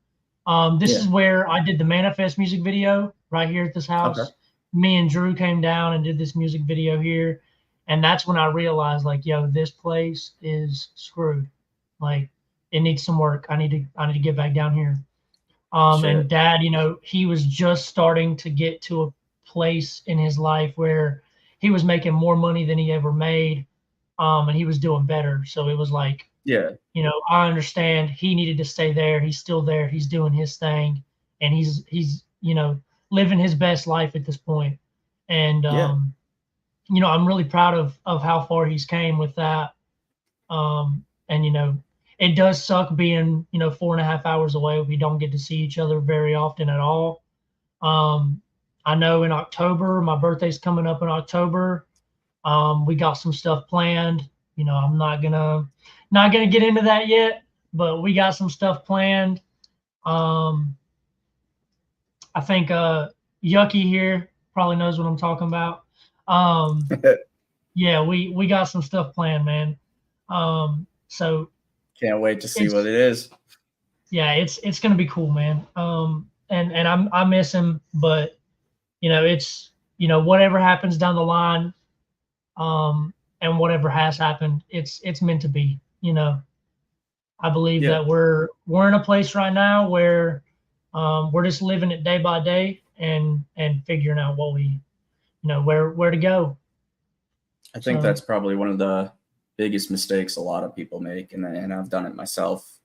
This Yeah. is where I did the Manifest music video right here at this Okay. house. Me and Drew came down and did this music video here, and that's when I realized, like, yo, this place is screwed. Like, it needs some work. I need to get back down here. And Shit. Dad, he was just starting to get to a place in his life where he was making more money than he ever made, and he was doing better. So it was like, Yeah. I understand he needed to stay there. He's still there. He's doing his thing, and he's living his best life at this point. And Yeah. I'm really proud of how far he's came with that. And it does suck being 4.5 hours away. We don't get to see each other very often at all. Um, I know in October, my birthday's coming up in October. We got some stuff planned. I'm not gonna get into that yet, but we got some stuff planned. Um, I think Yucky here probably knows what I'm talking about. Um, yeah, we got some stuff planned, man. So Can't wait to see what it's it is. yeah, it's gonna be cool, man. And I miss him, but it's whatever happens down the line, and whatever has happened, it's meant to be. I believe Yeah. that we're in a place right now where we're just living it day by day and figuring out what we where to go. I think So that's probably one of the biggest mistakes a lot of people make, and I've done it myself.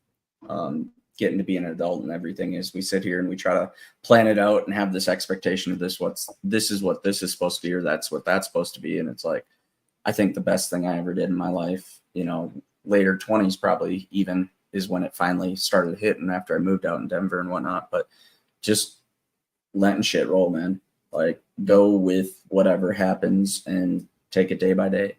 Getting to be an adult and everything is we sit here and we try to plan it out and have this expectation of this is what this is supposed to be, or that's what that's supposed to be, and it's like I think the best thing I ever did in my life, later 20s probably even is when it finally started hitting after I moved out in Denver and whatnot. But just letting shit roll, man. Like go with whatever happens and take it day by day.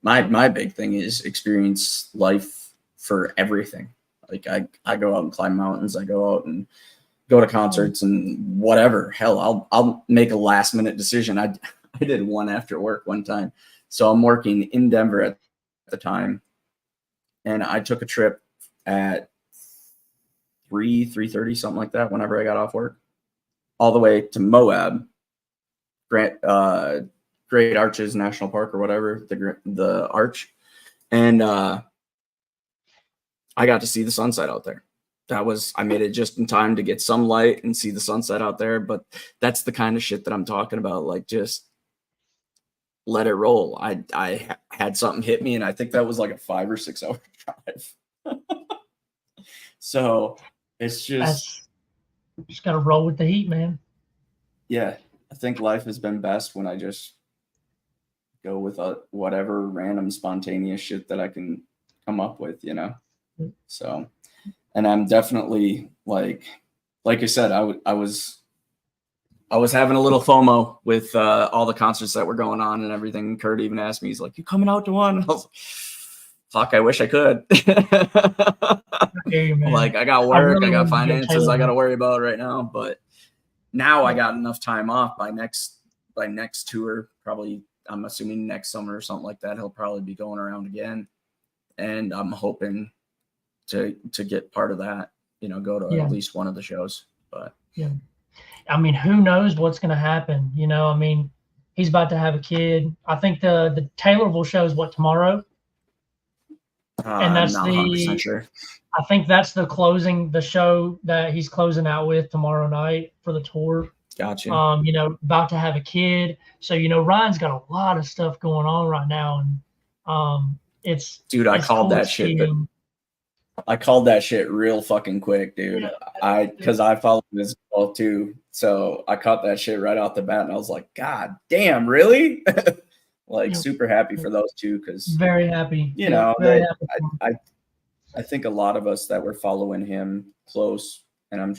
My big thing is experience life for everything. Like I go out and climb mountains. I go out and go to concerts and whatever. Hell, I'll make a last minute decision. I did one after work one time. So I'm working in Denver at the time, and I took a trip at 3:30, something like that, whenever I got off work, all the way to Moab, Great Arches National Park or whatever, the Arch, and I got to see the sunset out there. I made it just in time to get some light and see the sunset out there. But that's the kind of shit that I'm talking about. Like, just let it roll. I had something hit me, and I think that was like a 5 or 6 hour drive. So it's just got to roll with the heat, man. Yeah, I think life has been best when I just go with whatever random spontaneous shit that I can come up with, So, and I'm definitely like I said, I was having a little FOMO with all the concerts that were going on and everything. Kurt even asked me, he's like, "You coming out to one?" And I was like, "Fuck, I wish I could." Hey, man. Like I got work, I got wanted to go finances, I got to Taylor. worry about right now. But now I got enough time off by next tour, probably I'm assuming next summer or something like that. He'll probably be going around again, and I'm hoping to get part of that. Go to at least one of the shows. But yeah, I mean, who knows what's going to happen? I mean, he's about to have a kid. I think the Taylorville show is tomorrow, and I'm that's not 100% sure. I think that's the show that he's closing out with tomorrow night for the tour. Gotcha. About to have a kid. So, Ryan's got a lot of stuff going on right now. And it's I called cool that shit, but I called that shit real fucking quick, dude. Because I followed this ball too. So I caught that shit right off the bat, and I was like, God damn, really? Super happy for those two, because very happy. Very happy. I think a lot of us that were following him close, and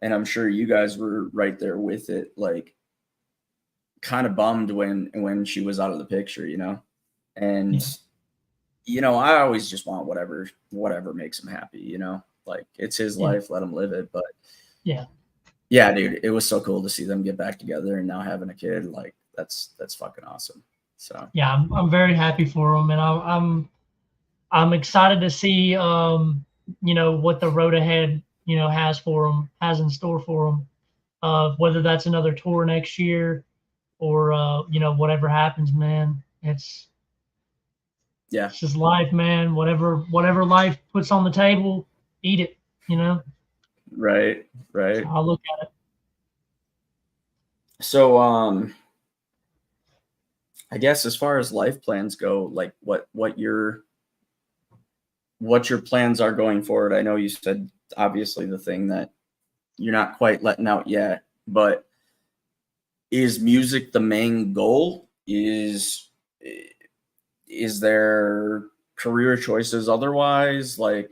I'm sure you guys were right there with it, like kind of bummed when she was out of the picture, and I always just want whatever makes him happy, like it's his life, let him live it. But Yeah, dude, it was so cool to see them get back together and now having a kid. Like that's fucking awesome. So Yeah, I'm very happy for them, and I'm excited to see you know, what the road ahead, you know, has in store for them. Whether that's another tour next year or you know, whatever happens, man. yeah, It's just life, man. Whatever life puts on the table, eat it. You know. right, So right. I'll look at it. So I guess as far as life plans go, like what your plans are going forward. I know you said obviously the thing that you're not quite letting out yet, but is music the main goal? Is there career choices otherwise? Like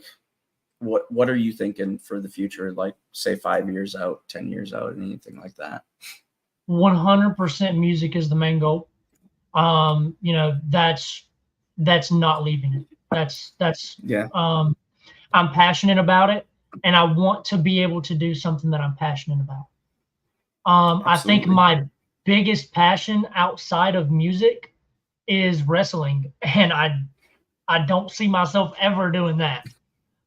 what are you thinking for the future? Like say 5 years out, 10 years out, anything like that? 100% music is the main goal. You know, that's not leaving it. That's Yeah, I'm passionate about it, and I want to be able to do something that I'm passionate about. I think absolutely. my biggest passion outside of music is wrestling, and I don't see myself ever doing that.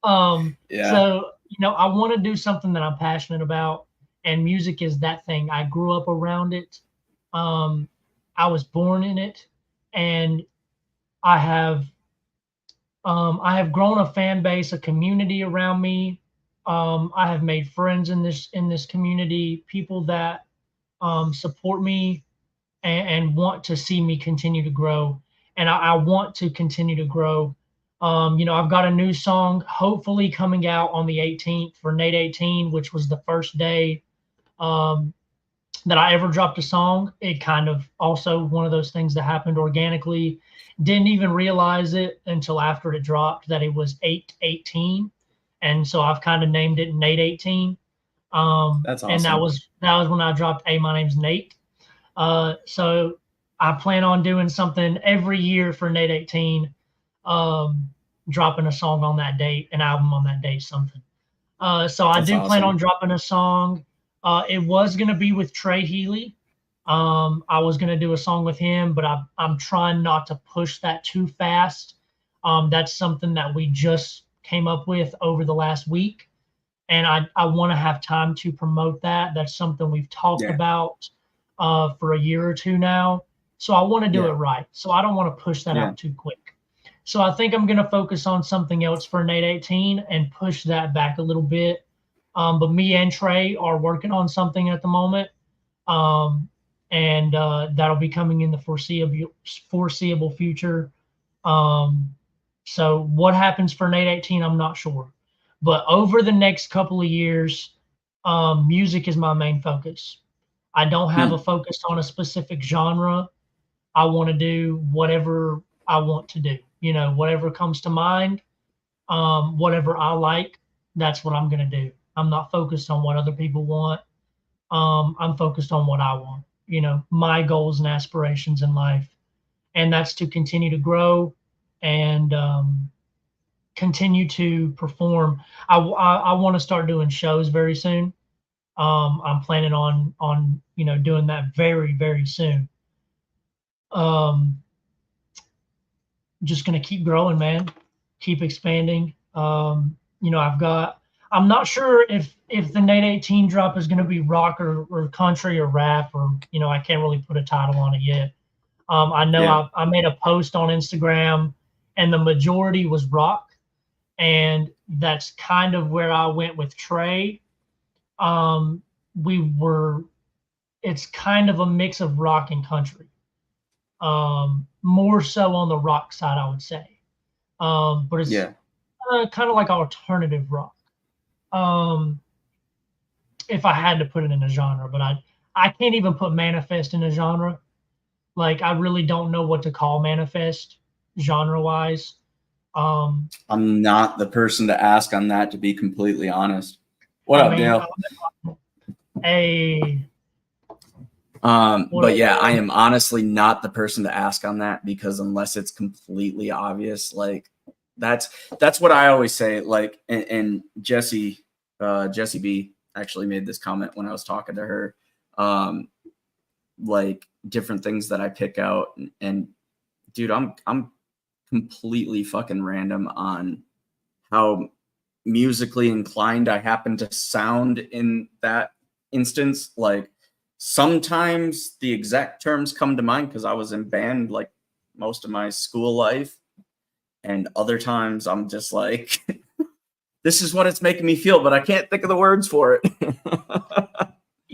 Yeah, So you know, I want to do something that I'm passionate about, and music is that thing. I grew up around it. Um, I was born in it, and I have I have grown a fan base, a community around me. I have made friends in this community, people that support me and want to see me continue to grow. And I want to continue to grow. You know, I've got a new song hopefully coming out on the 18th for Nate 18, which was the first day um, that I ever dropped a song. It kind of also one of those things that happened organically. Didn't even realize it until after it dropped that it was 818. And so I've kind of named it Nate 18. that's And awesome. that was when I dropped Hey, my name's Nate. So I plan on doing something every year for Nate 18, um, dropping a song on that date, an album on that date, something. So I That's do plan on awesome. dropping a song. It was gonna be with Trey Healy. I was gonna do a song with him, but I'm trying not to push that too fast. That's something that we just came up with over the last week, and I want to have time to promote that. That's something we've talked Yeah, about for a year or two now. So I want to do it yeah, right. So I don't want to push that yeah, out too quick. So I think I'm going to focus on something else for Nate 18 and push that back a little bit. But me and Trey are working on something at the moment, um, and that'll be coming in the foreseeable future. Um, so what happens for Nate 18, I'm not sure. But over the next couple of years, music is my main focus. I don't have a hmm, focus on a specific genre. I want to do whatever I want to do. You know, whatever comes to mind, whatever I like, that's what I'm going to do. I'm not focused on what other people want. I'm focused on what I want. You know, my goals and aspirations in life, and that's to continue to grow and continue to perform. I want to start doing shows very soon. I'm planning on you know, doing that very soon. Um, just gonna keep growing, man. Keep expanding. You know, I'm not sure if the Nate 18 drop is gonna be rock or country or rap, or you know, I can't really put a title on it yet. I know yeah, I made a post on Instagram, and the majority was rock, and that's kind of where I went with Trey. Um, we were It's kind of a mix of rock and country. More so on the rock side, I would say. But it's yeah. kind of like alternative rock. Um, if I had to put it in a genre, but I can't even put Manifest in a genre. Like I really don't know what to call Manifest genre wise. Um, I'm not the person to ask on that, to be completely honest. What I up, mean, Dale? a what But up, yeah, I Dale? am honestly not the person to ask on that, because unless it's completely obvious, like that's what I always say. Like, and Jesse B, actually made this comment when I was talking to her. Like different things that I pick out, and dude, I'm completely fucking random on how musically inclined I happen to sound in that instance. Like sometimes the exact terms come to mind because I was in band like most of my school life, and other times I'm just like, this is what it's making me feel, but I can't think of the words for it.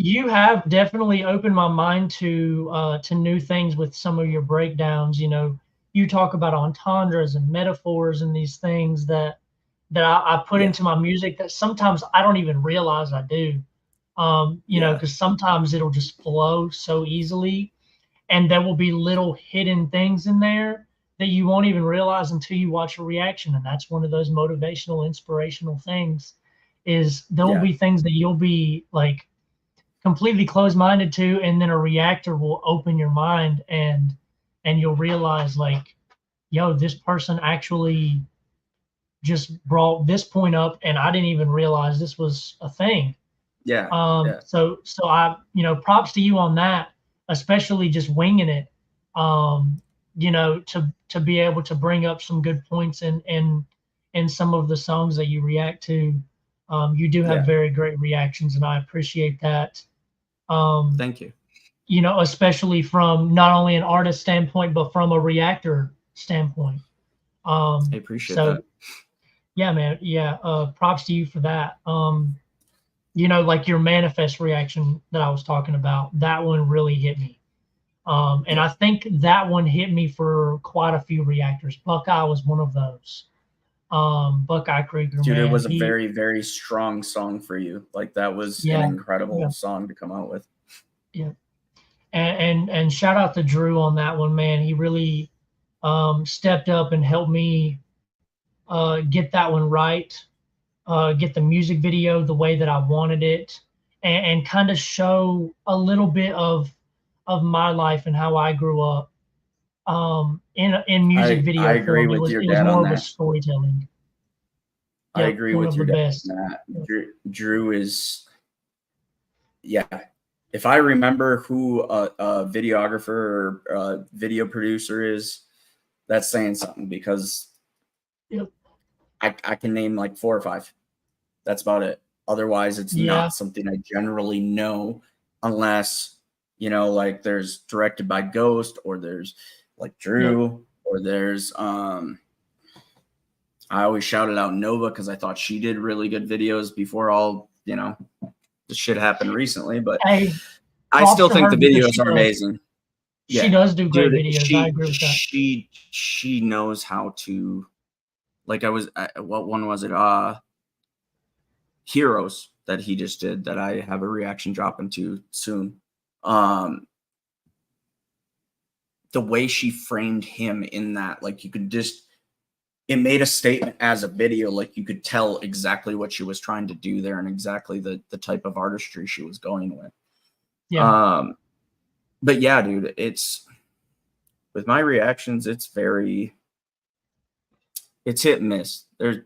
You have definitely opened my mind to new things with some of your breakdowns. You know, you talk about entendres and metaphors and these things that I put into my music that sometimes I don't even realize I do. You know, because sometimes it'll just flow so easily, and there will be little hidden things in there that you won't even realize until you watch a reaction. And that's one of those motivational, inspirational things. Is there will be things that you'll be like completely closed-minded to, and then a reactor will open your mind, and you'll realize like, yo, this person actually just brought this point up and I didn't even realize this was a thing. So I, you know, props to you on that, especially just winging it. You know, to be able to bring up some good points in some of the songs that you react to. You do have very great reactions, and I appreciate that. Thank you. You know, especially from not only an artist standpoint, but from a reactor standpoint. I appreciate that. Yeah, man. Yeah. Props to you for that. You know, like your manifest reaction that I was talking about, that one really hit me. And I think that one hit me for quite a few reactors. Buckeye was one of those. Buckeye Krieger, dude, man, it was a very, very strong song for you. Like that was an incredible song to come out with. Yeah. And shout out to Drew on that one, man. He really stepped up and helped me get that one right, get the music video the way that I wanted it, and kind of show a little bit of my life and how I grew up in music video I agree form. with your It was dad more on of a that. storytelling. I agree with your dad on that. Drew is, if I remember who a videographer or a video producer is, that's saying something, because I can name like 4 or 5. That's about it. Otherwise, it's not something I generally know, unless, you know, like there's directed by Ghost, or there's like Drew, or there's I always shouted out Nova because I thought she did really good videos before all, you know, the shit happened recently. But I still think the videos are amazing. She does do great videos. I agree with that. She knows how to, like, what one was it? Heroes that he just did, that I have a reaction dropping to soon. The way she framed him in that, like, you could just, it made a statement as a video. Like, you could tell exactly what she was trying to do there and exactly the type of artistry she was going with. But yeah, dude, it's, with my reactions, it's hit and miss. I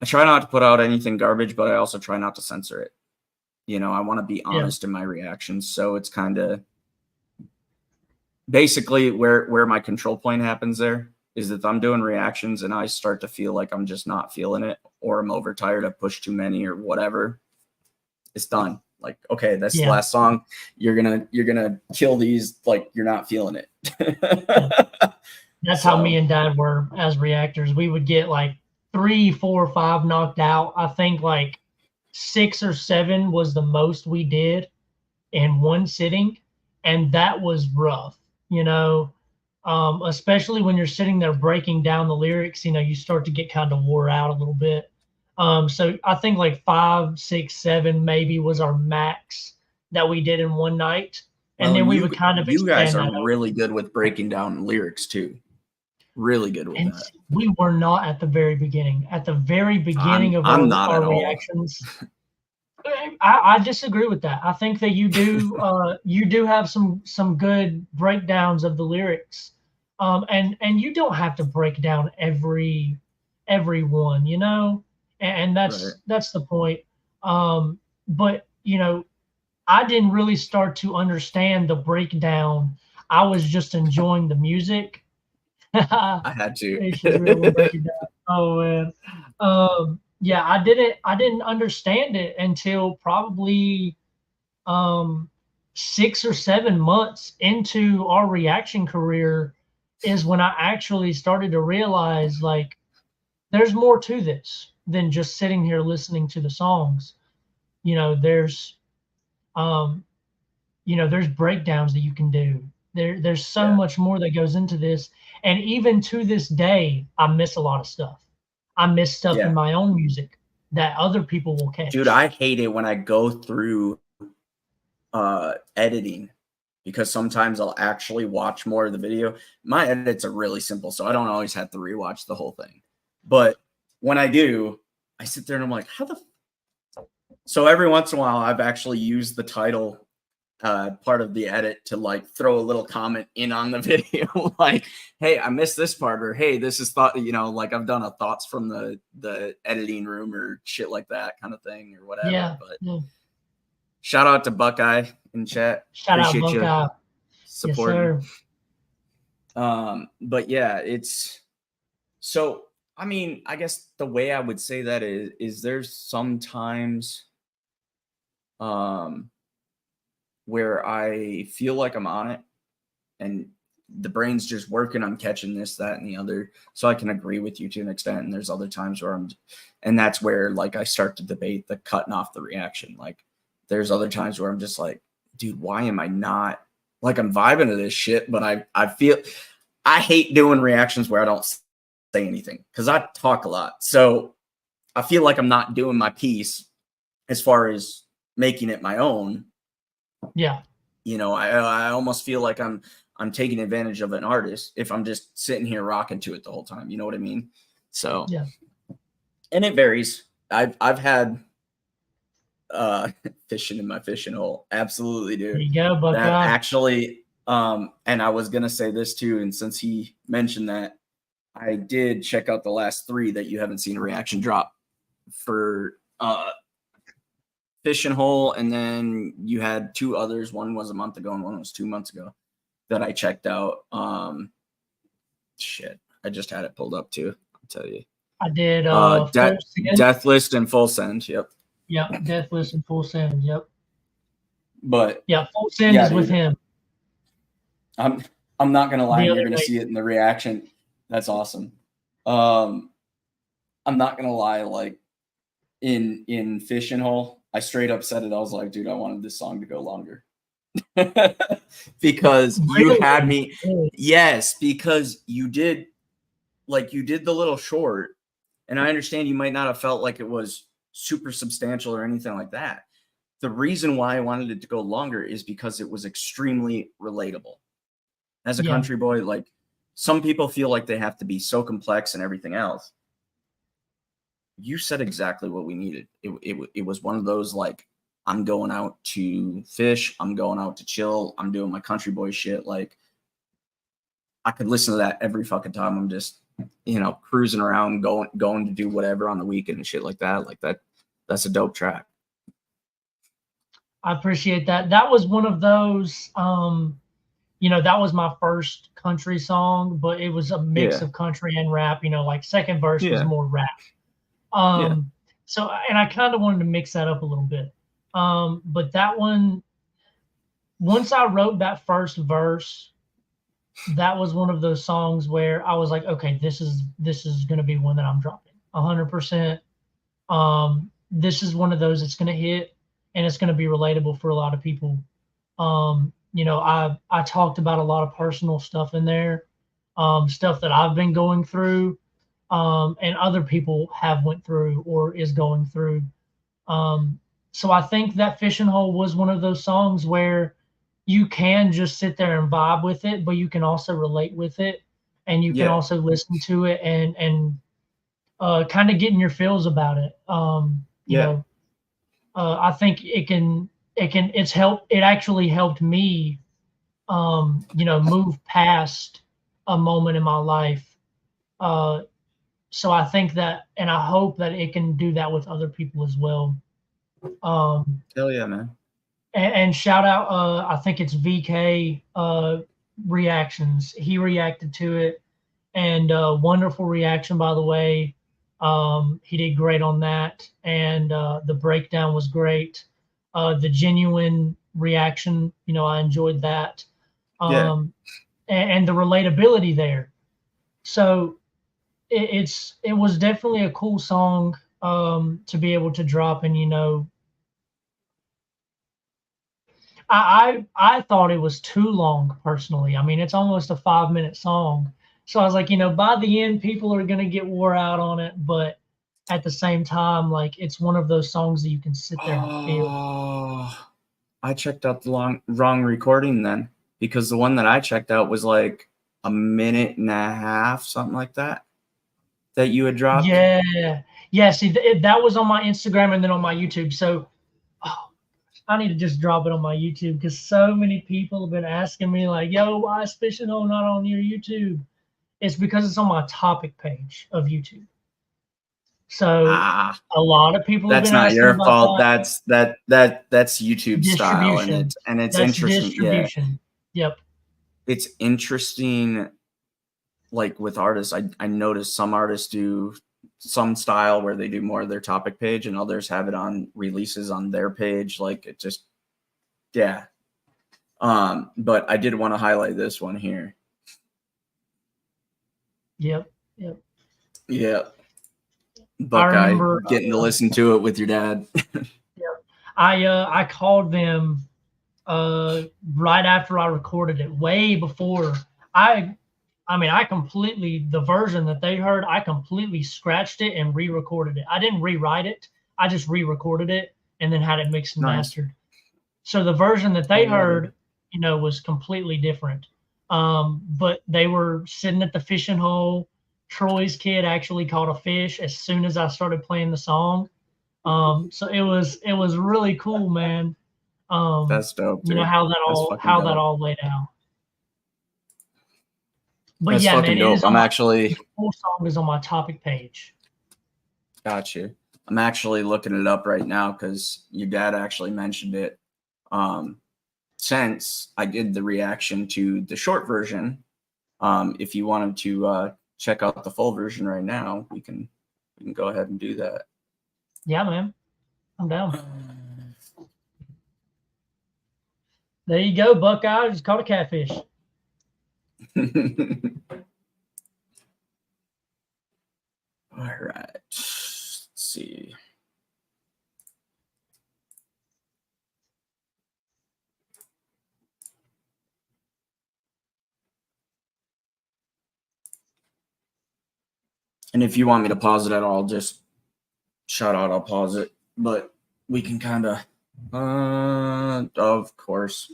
try not to put out anything garbage, but I also try not to censor it. You know, I want to be honest in my reactions. So it's kind of basically where my control point happens there is if I'm doing reactions and I start to feel like I'm just not feeling it, or I'm overtired, I've pushed too many or whatever, it's done. Like, okay, that's the last song. You're gonna kill these. Like, you're not feeling it. That's how me and Dad were as reactors. We would get like 3, 4, 5 knocked out. I think like 6 or 7 was the most we did in one sitting, and that was rough, you know. Especially when you're sitting there breaking down the lyrics, you know, you start to get kind of wore out a little bit. So I think like 5, 6, 7 maybe was our max that we did in one night. And then we would kind of you guys are really good with breaking down lyrics too. Really good with that. We were not at the very beginning. At the very beginning of our reactions. I disagree with that. I think that you do have some good breakdowns of the lyrics, and you don't have to break down every one, you know, and that's the point. But I didn't really start to understand the breakdown. I was just enjoying the music. I had to. They should really break it down. Oh man. Yeah, I didn't understand it until probably 6 or 7 months into our reaction career is when I actually started to realize like there's more to this than just sitting here listening to the songs. There's um there's breakdowns that you can do. There's so Yeah. much more that goes into this. And even to this day, I miss a lot of stuff. I miss stuff in Yeah. my own music that other people will Dude, catch. I hate it when I go through editing because sometimes I'll actually watch more of the video. My edits are really simple, so I don't always have to rewatch the whole thing. But when I do, I sit there and I'm like, how the so every once in a while I've actually used the title part of the edit to like throw a little comment in on the video like, hey, I missed this part, or hey, this is thought, like I've done a thoughts from the editing room or shit like that kind of thing or whatever. Yeah. But Yeah. shout out to Buckeye in chat. Shout out Appreciate you Buckeye. Yes, supporting. sir. But yeah, it's so I mean, I guess the way I would say that is there's sometimes where I feel like I'm on it and the brain's just working on catching this, that, and the other. So I can agree with you to an extent. And there's other times where and that's where like I start to debate the cutting off the reaction. Like there's other times where I'm just like, dude, why am I not like I'm vibing to this shit? But I feel I hate doing reactions where I don't say anything because I talk a lot. So I feel like I'm not doing my piece as far as making it my own. Yeah. I almost feel like I'm taking advantage of an artist if I'm just sitting here rocking to it the whole time. You know what I mean? So Yeah. And it varies. I've had fishing in my fishing hole. Absolutely, dude. There you go, Buckeye. That actually, and I was gonna say this too, and since he mentioned that, I did check out the last 3 that you haven't seen a reaction drop for fishing hole, and then you had 2 others. One was a month ago, and one was 2 months ago that I checked out. Shit, I just had it pulled up too. I'll tell you. I did Death List and Full Send. Yep. Yep. Death List and Full Send. Yep. But yeah, Full Send is with him. I'm not gonna lie, you're gonna see it in the reaction. That's awesome. I'm not gonna lie, like in Fishing Hole, I straight up said it. I was like, dude, I wanted this song to go longer. Because you had me. Yes, because you did the little short, and I understand you might not have felt like it was super substantial or anything like that. The reason why I wanted it to go longer is because it was extremely relatable. As a country boy, like some people feel like they have to be so complex and everything else. You said exactly what we needed. It was one of those like, I'm going out to fish, I'm going out to chill, I'm doing my country boy shit. Like I could listen to that every fucking time I'm just, cruising around, going to do whatever on the weekend and shit like that. Like that's a dope track. I appreciate that. That was one of those, that was my first country song, but it was a mix of country and rap. Like second verse was more rap. So, and I kind of wanted to mix that up a little bit. But that one, once I wrote that first verse, that was one of those songs where I was like, okay, this is going to be one that I'm dropping 100%. This is one of those that's going to hit and it's going to be relatable for a lot of people. I talked about a lot of personal stuff in there, stuff that I've been going through, and other people have went through or is going through. So I think that Fishing Hole was one of those songs where you can just sit there and vibe with it, but you can also relate with it, and you can also listen to it and kind of get in your feels about it. I think it actually helped me, move past a moment in my life. So I think that, and I hope that it can do that with other people as well. Hell yeah, man. And shout out, I think it's VK reactions. He reacted to it, and wonderful reaction, by the way. He did great on that, and the breakdown was great. The genuine reaction, I enjoyed that. Yeah. And the relatability there. So it was definitely a cool song to be able to drop, and I thought it was too long personally. I mean, it's almost a 5-minute song. So I was like, by the end, people are gonna get wore out on it, but at the same time, like it's one of those songs that you can sit there and feel. Oh, I checked out the wrong recording then, because the one that I checked out was like a minute and a half, something like that you had dropped. Yeah. See, that was on my Instagram and then on my YouTube. So I need to just drop it on my YouTube because so many people have been asking me like, "Yo, why is Fishing Hole not on your YouTube?" It's because it's on my topic page of YouTube. So a lot of people have That's been not asking your about fault. that. That's YouTube style, and Distribution. it's That's interesting. Yeah, distribution. Yep. it's interesting. Like with artists, I noticed some artists do some style where they do more of their topic page, and others have it on releases on their page. Like it just, yeah. But I did want to highlight this one here. Yep. Yeah. Buckeye, remember getting to listen to it with your dad. Yep. I called them right after I recorded it, way before I completely, the version that they heard, I completely scratched it and re-recorded it. I didn't rewrite it. I just re-recorded it and then had it mixed and Nice. mastered. So the version that they heard, was completely different. But they were sitting at the fishing hole. Troy's kid actually caught a fish as soon as I started playing the song. So it was really cool, man. That's dope, dude. How that all laid out. But that's yeah, fucking man, dope. the full song is on my topic page. Gotcha. I'm actually looking it up right now because your dad actually mentioned it. Since I did the reaction to the short version, if you wanted to check out the full version right now, we can go ahead and do that. Yeah, man, I'm down. There you go, Buckeye. Just caught a catfish. All right. Let's see. And if you want me to pause it at all, just shout out, I'll pause it. But we can kind of course.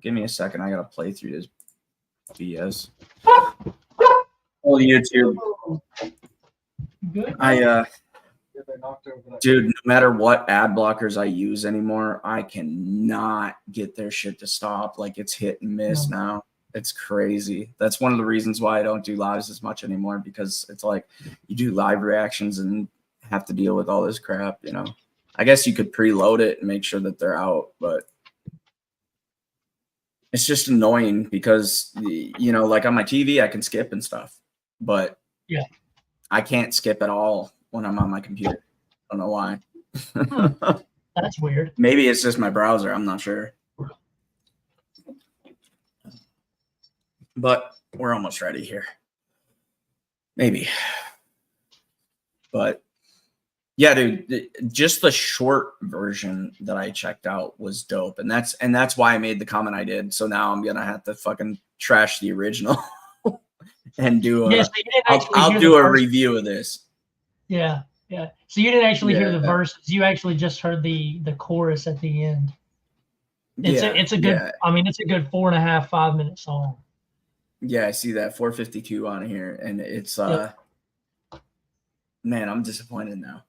Give me a second. I got to play through this BS. Oh, YouTube. Good. Dude, no matter what ad blockers I use anymore, I cannot get their shit to stop. Like it's hit and miss now. It's crazy. That's one of the reasons why I don't do lives as much anymore, because it's like you do live reactions and have to deal with all this crap, I guess you could preload it and make sure that they're out, but it's just annoying because, like on my TV, I can skip and stuff, but yeah, I can't skip at all when I'm on my computer. I don't know why. That's weird. Maybe it's just my browser. I'm not sure. But we're almost ready here. Maybe. But yeah, dude, just the short version that I checked out was dope. And that's why I made the comment I did. So now I'm gonna have to fucking trash the original and do I'll do a review of this. Yeah. So you didn't actually hear the verses. You actually just heard the chorus at the end. It's a good it's a good 4.5, 5-minute song. Yeah, I see that 4:52 on here, and it's man, I'm disappointed now.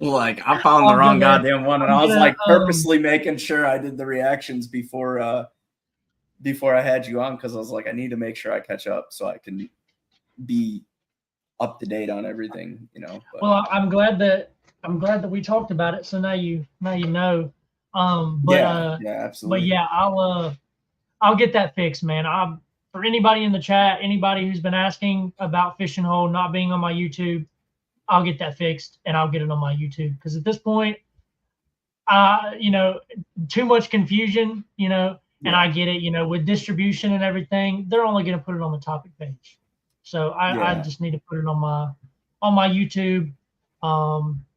Like I found the wrong goddamn one, and I was like purposely making sure I did the reactions before I had you on, because I was like, I need to make sure I catch up so I can be up to date on everything, But, well, I'm glad that I'm glad that we talked about it. So now you know. Yeah, But absolutely. yeah, I'll get that fixed, man. For anybody in the chat, anybody who's been asking about Fishing Hole not being on my YouTube, I'll get that fixed and I'll get it on my YouTube. Because at this point, too much confusion, and Yeah, I get it, with distribution and everything, they're only going to put it on the topic page. So I yeah, just need to put it on my YouTube,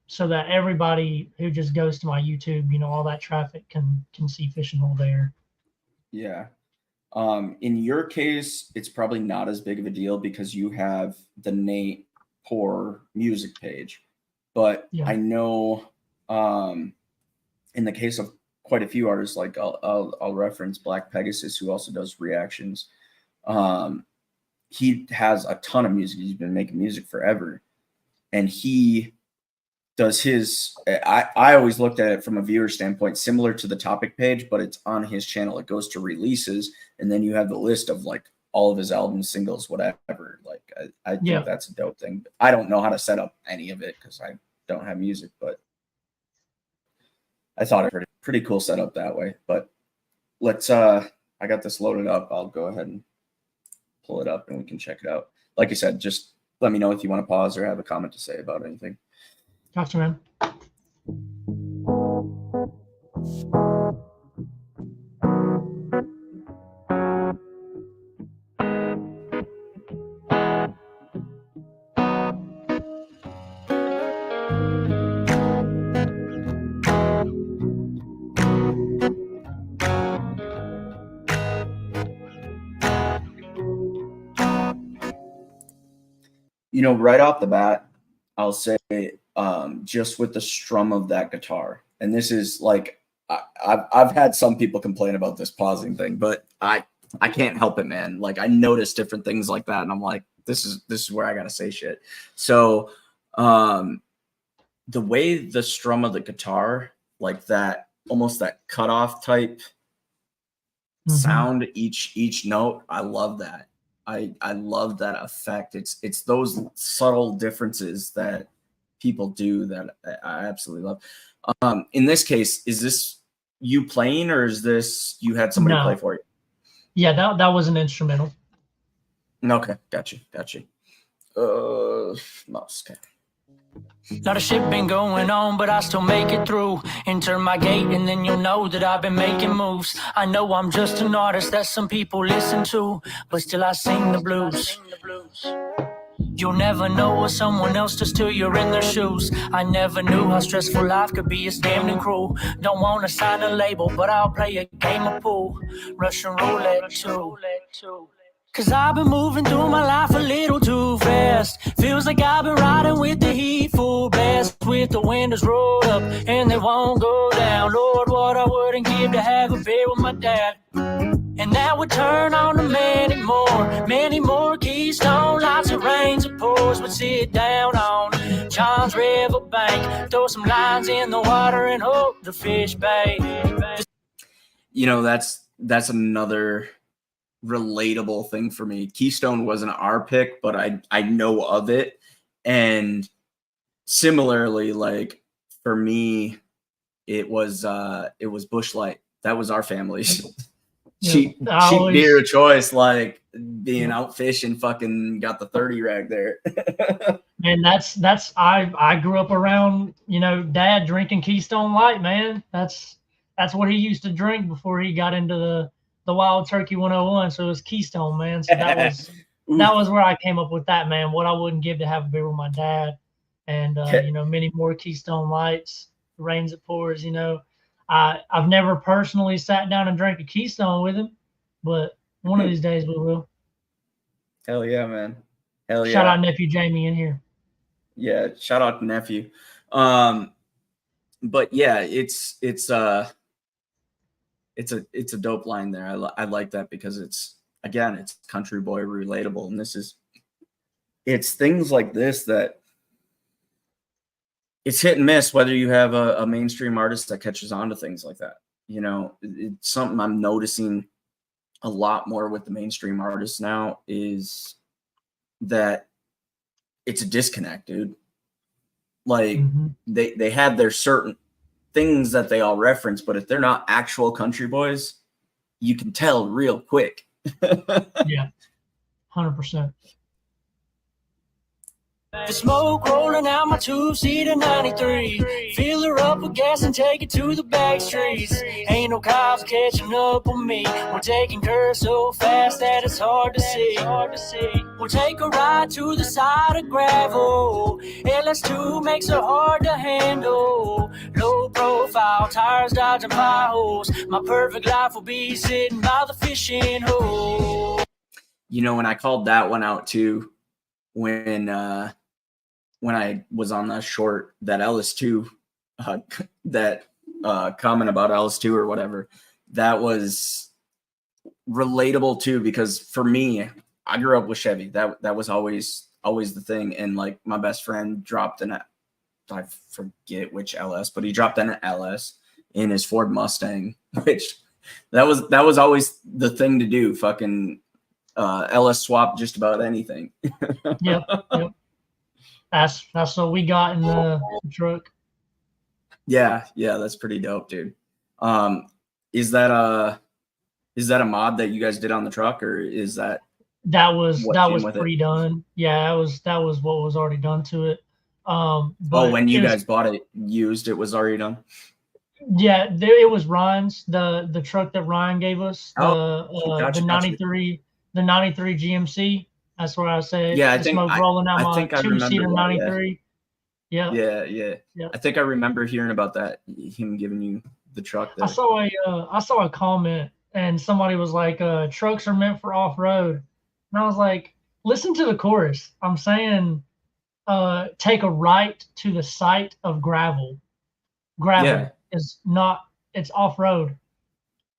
so that everybody who just goes to my YouTube, all that traffic can see Fishing Hole there. yeah. In your case, it's probably not as big of a deal because you have the Nate Poore music page. But Yeah. I know in the case of quite a few artists, like I'll reference Black Pegasus, who also does reactions. He has a ton of music. He's been making music forever. And he does his I always looked at it from a viewer standpoint, similar to the topic page, but it's on his channel. It goes to releases, and then you have the list of like all of his albums, singles, whatever. Like I think that's a dope thing. I don't know how to set up any of it because I don't have music, but I thought it pretty cool setup that way. But let's I got this loaded up. I'll go ahead and pull it up and we can check it out. Like I said, just let me know if you want to pause or have a comment to say about anything. Gotcha, man. Right off the bat, I'll say just with the strum of that guitar, and this is like I've had some people complain about this pausing thing, but I can't help it, man. Like I notice different things like that, and I'm like, this is where I gotta say shit. So the way the strum of the guitar, like that, almost that cutoff type sound each note, I love that. I love that effect. It's those subtle differences that people do that I absolutely love. In this case, is this you playing or is this you had somebody play for you? Yeah, that was an instrumental. Okay, got you. Mouse. Okay. Lot of shit been going on, but I still make it through. Enter my gate and then you'll know that I've been making moves. I know I'm just an artist that some people listen to, but still I sing the blues. You'll never know what someone else does till you're in their shoes. I never knew how stressful life could be, it's damned and cruel. Don't wanna sign a label, but I'll play a game of pool. Russian roulette too. Cause I've been moving through my life a little too fast. Feels like I've been riding with the heat full blast, with the windows rolled up and they won't go down. Lord, what I wouldn't give to have a beer with my dad. And that would turn on to many more Keystone lights. It rains, it pours, would sit down on John's River bank, throw some lines in the water and hope the fish bait. That's another relatable thing for me. Keystone wasn't our pick, but I know of it. And similarly, like for me, it was Busch Light. That was our family's cheap beer of choice, like being out fishing, fucking got the 30 rag there. And that's I grew up around, dad drinking Keystone Light, man. That's what he used to drink before he got into the Wild Turkey 101. So it was Keystone, man. So that was where I came up with that, man. What I wouldn't give to have a beer with my dad. And many more Keystone Lights, rains it pours, I've never personally sat down and drank a Keystone with him, but one of these days we will. Hell yeah, man. Hell yeah. Shout out nephew Jamie in here. Yeah, shout out to nephew. But yeah, it's a dope line there. I like that because it's country boy relatable, and it's things like this that it's hit and miss whether you have a mainstream artist that catches on to things like that. It's something I'm noticing a lot more with the mainstream artists now is that it's a disconnect, dude. Like they have their certain things that they all reference, but if they're not actual country boys, you can tell real quick. Yeah, 100%. The smoke rolling out my two-seater 93. Fill her up with gas and take it to the back streets. Ain't no cops catching up on me. We're taking curves so fast that it's hard to see. We'll take a ride to the side of gravel. LS2 makes it hard to handle. Low profile, tires dodging potholes. My perfect life will be sitting by the fishing hole. You know, when I called that one out too, when I was on that short, that LS2, that comment about LS2 or whatever, that was relatable too, because for me, I grew up with Chevy. That was always the thing. And like my best friend dropped I forget which LS, but he dropped an LS in his Ford Mustang, which that was always the thing to do. Fucking LS swap just about anything. Yep. That's what we got in the truck. Yeah, that's pretty dope, dude. Is that a mod that you guys did on the truck, or is that was pre-done? Yeah, that was what was already done to it. But when you guys bought it used, it was already done. Yeah, it was Ryan's, the truck that Ryan gave us, Gotcha. the 93 GMC. That's what I said. Yeah, I rolling out my two-seater 93. Yeah. I think I remember hearing about that. Him giving you the truck there. I saw a comment and somebody was like, "Trucks are meant for off-road," and I was like, "Listen to the chorus. I'm saying, take a right to the site of gravel. Gravel is not. It's off-road."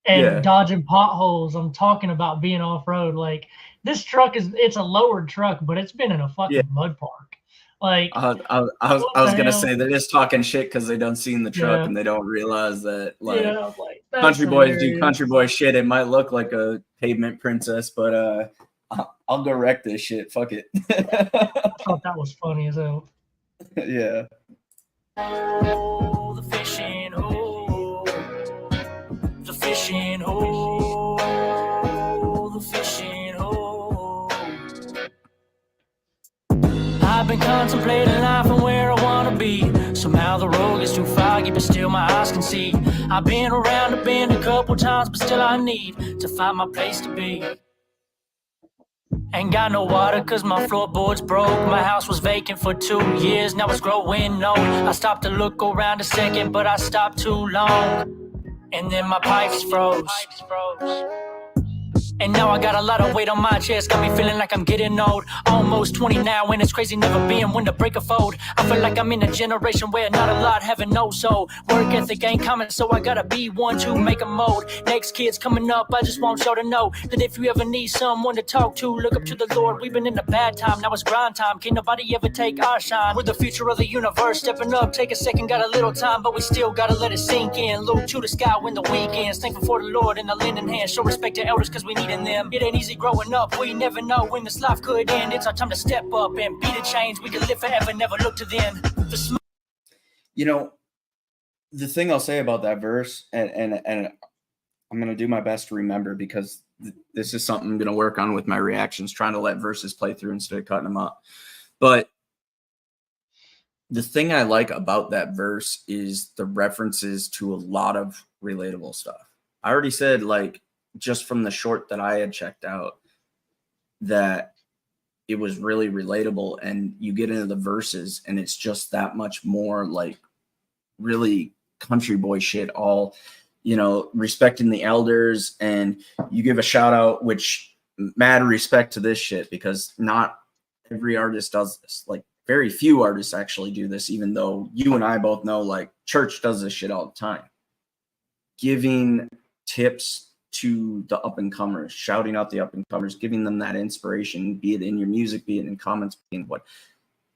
And dodging potholes, I'm talking about being off-road. Like, this truck it's a lowered truck, but it's been in a fucking mud park. Like, I was gonna say they're just talking shit because they don't see in the truck and they don't realize that country boys do country boy shit. It might look like a pavement princess, but I'll go wreck this shit. Fuck it. I thought that was funny as hell. Yeah. Oh, the fishing hole. The fishing hole. The fishing hole. I've been contemplating life and where I want to be. Somehow the road gets too foggy, but still my eyes can see. I've been around the bend a couple times, but still I need to find my place to be. Ain't got no water cause my floorboards broke. My house was vacant for 2 years, now it's growing old. I stopped to look around a second, but I stopped too long. And then my pipes froze. And now I got a lot of weight on my chest, got me feeling like I'm getting old. Almost 20 now, and it's crazy never being when to break a fold. I feel like I'm in a generation where not a lot having no soul. Work ethic ain't coming, so I gotta be one to make a mold. Next kid's coming up, I just want y'all to know that if you ever need someone to talk to, look up to the Lord. We've been in a bad time, now it's grind time. Can't nobody ever take our shine. We're the future of the universe, stepping up, take a second, got a little time, but we still gotta let it sink in. Look to the sky when the weekends, thankful for the Lord and the lending hand. Show respect to elders cause we need them. It ain't easy growing up, we never know when this life could end. It's our time to step up and be the change. We can live forever, never look to them. You know, the thing I'll say about that verse, and I'm going to do my best to remember, because this is something I'm going to work on with my reactions, trying to let verses play through instead of cutting them up. But the thing I like about that verse is the references to a lot of relatable stuff. I already said, like, just from the short that I had checked out, that it was really relatable, and you get into the verses and it's just that much more like really country boy shit, all, you know, respecting the elders, and you give a shout out, which mad respect to this shit, because not every artist does this. Like, very few artists actually do this, even though you and I both know, like, church does this shit all the time. Giving tips to the up-and-comers, shouting out the up-and-comers, giving them that inspiration, be it in your music, be it in comments, be it what.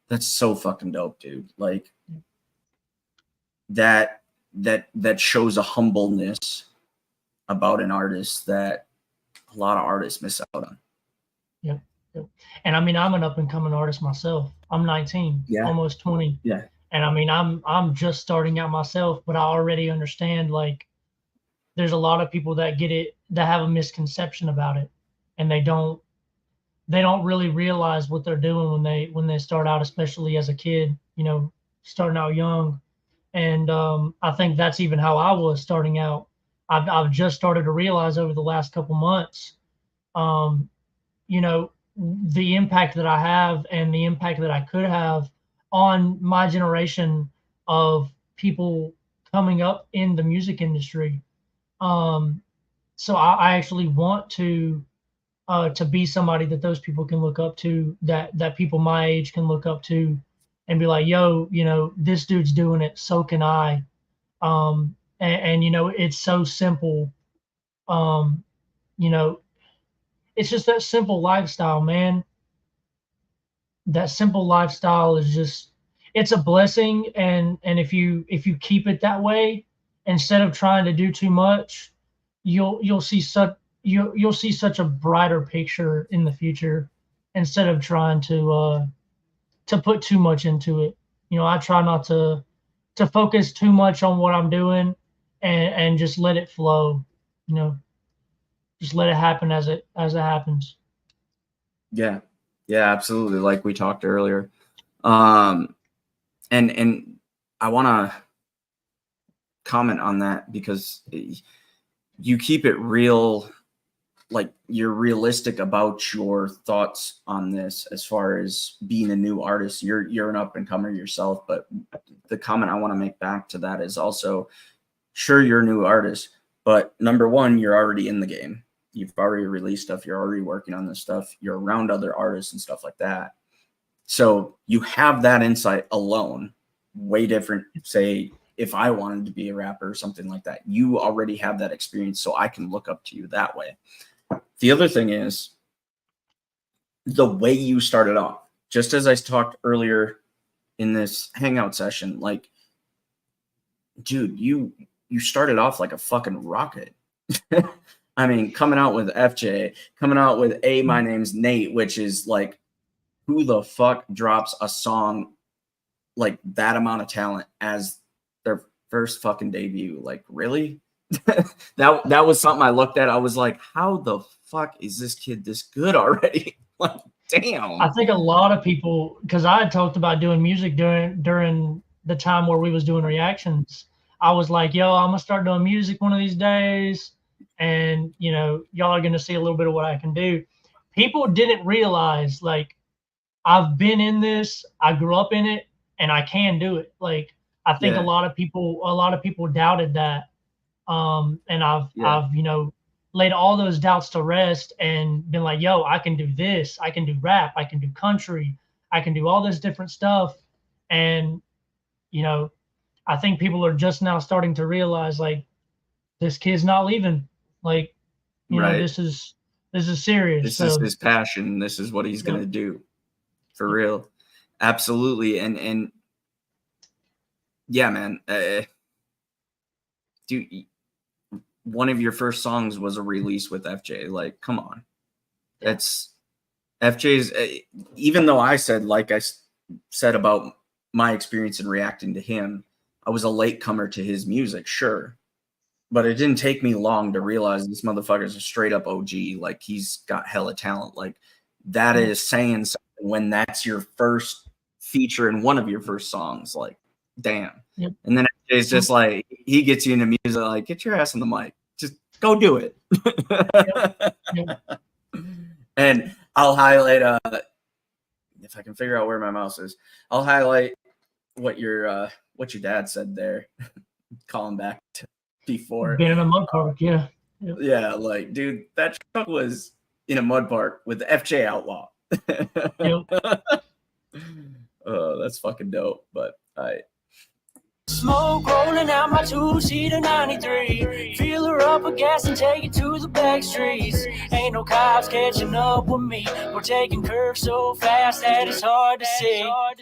That's so fucking dope, dude. Like, that shows a humbleness about an artist that a lot of artists miss out on. Yeah. And I mean, I'm an up-and-coming artist myself. I'm 19, almost 20. Yeah. And I mean, I'm just starting out myself, but I already understand, like, there's a lot of people that get it, that have a misconception about it, and they don't really realize what they're doing when they start out, especially as a kid, you know, starting out young. And I think that's even how I was starting out. I've just started to realize over the last couple months, um, you know, the impact that I have and the impact that I could have on my generation of people coming up in the music industry. Um, so I actually want to be somebody that those people can look up to, that people my age can look up to, and be like, yo, you know, this dude's doing it, so can I. And you know, it's so simple. Um, you know, it's just that simple lifestyle, man. That simple lifestyle is just, it's a blessing. And if you keep it that way, instead of trying to do too much, you'll see such, you'll see such a brighter picture in the future, instead of trying to put too much into it. You know, I try not to focus too much on what I'm doing, and just let it flow. You know, just let it happen as it happens. Yeah. Yeah, absolutely. Like we talked earlier. And I want to comment on that because you keep it real, like you're realistic about your thoughts on this as far as being a new artist. You're an up and comer yourself, but the comment I want to make back to that is also, sure, you're a new artist, but number one, you're already in the game. You've already released stuff. You're already working on this stuff. You're around other artists and stuff like that. So you have that insight alone, way different. Say, if I wanted to be a rapper or something like that, you already have that experience. So I can look up to you that way. The other thing is the way you started off, just as I talked earlier in this Hangout session, like, dude, you started off like a fucking rocket. I mean, coming out with FJ, coming out with My Name's Nate, which is like, who the fuck drops a song like that amount of talent as their first fucking debut? Like, really? that was something I looked at. I was like, how the fuck is this kid this good already? Like, damn. I think a lot of people, because I had talked about doing music during the time where we was doing reactions. I was like, yo, I'm gonna start doing music one of these days, and you know, y'all are gonna see a little bit of what I can do. People didn't realize, like, I've been in this, I grew up in it, and I can do it. Like, I think a lot of people doubted that. And I've, you know, laid all those doubts to rest and been like, yo, I can do this. I can do rap. I can do country. I can do all this different stuff. And, you know, I think people are just now starting to realize, like, this kid's not leaving. Like, you know, this is serious. This is his passion. This is what he's going to do. For real. Absolutely. And yeah, man, dude, one of your first songs was a release with FJ. Like, come on. That's FJ's, even though I said, like I said about my experience in reacting to him, I was a latecomer to his music, sure. But it didn't take me long to realize this motherfucker's a straight up OG. Like, he's got hella talent. Like, that is saying something when that's your first feature in one of your first songs. Like, damn. Yep. And then it's just like, he gets you into music, like, get your ass on the mic. Just go do it. Yep. And I'll highlight, if I can figure out where my mouse is, I'll highlight what your dad said there. Calling back to before. Being in a mud park, yeah. Yep. Yeah, like, dude, that truck was in a mud park with the FJ Outlaw. Yep. Oh, that's fucking dope. But Smoke rolling out my two-seater 93. Fill her up with gas and take it to the back streets. Ain't no cops catching up with me. We're taking curves so fast that it's hard to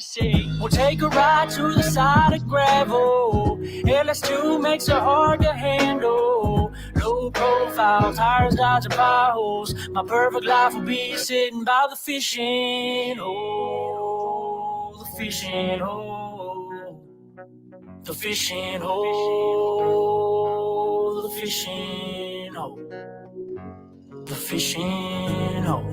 see. We'll take a ride to the side of gravel. LS2 makes it hard to handle. Low profile, tires dodging potholes. My perfect life will be sitting by the fishing hole. The fishing hole. The fishing hole, the fishing hole, the fishing hole.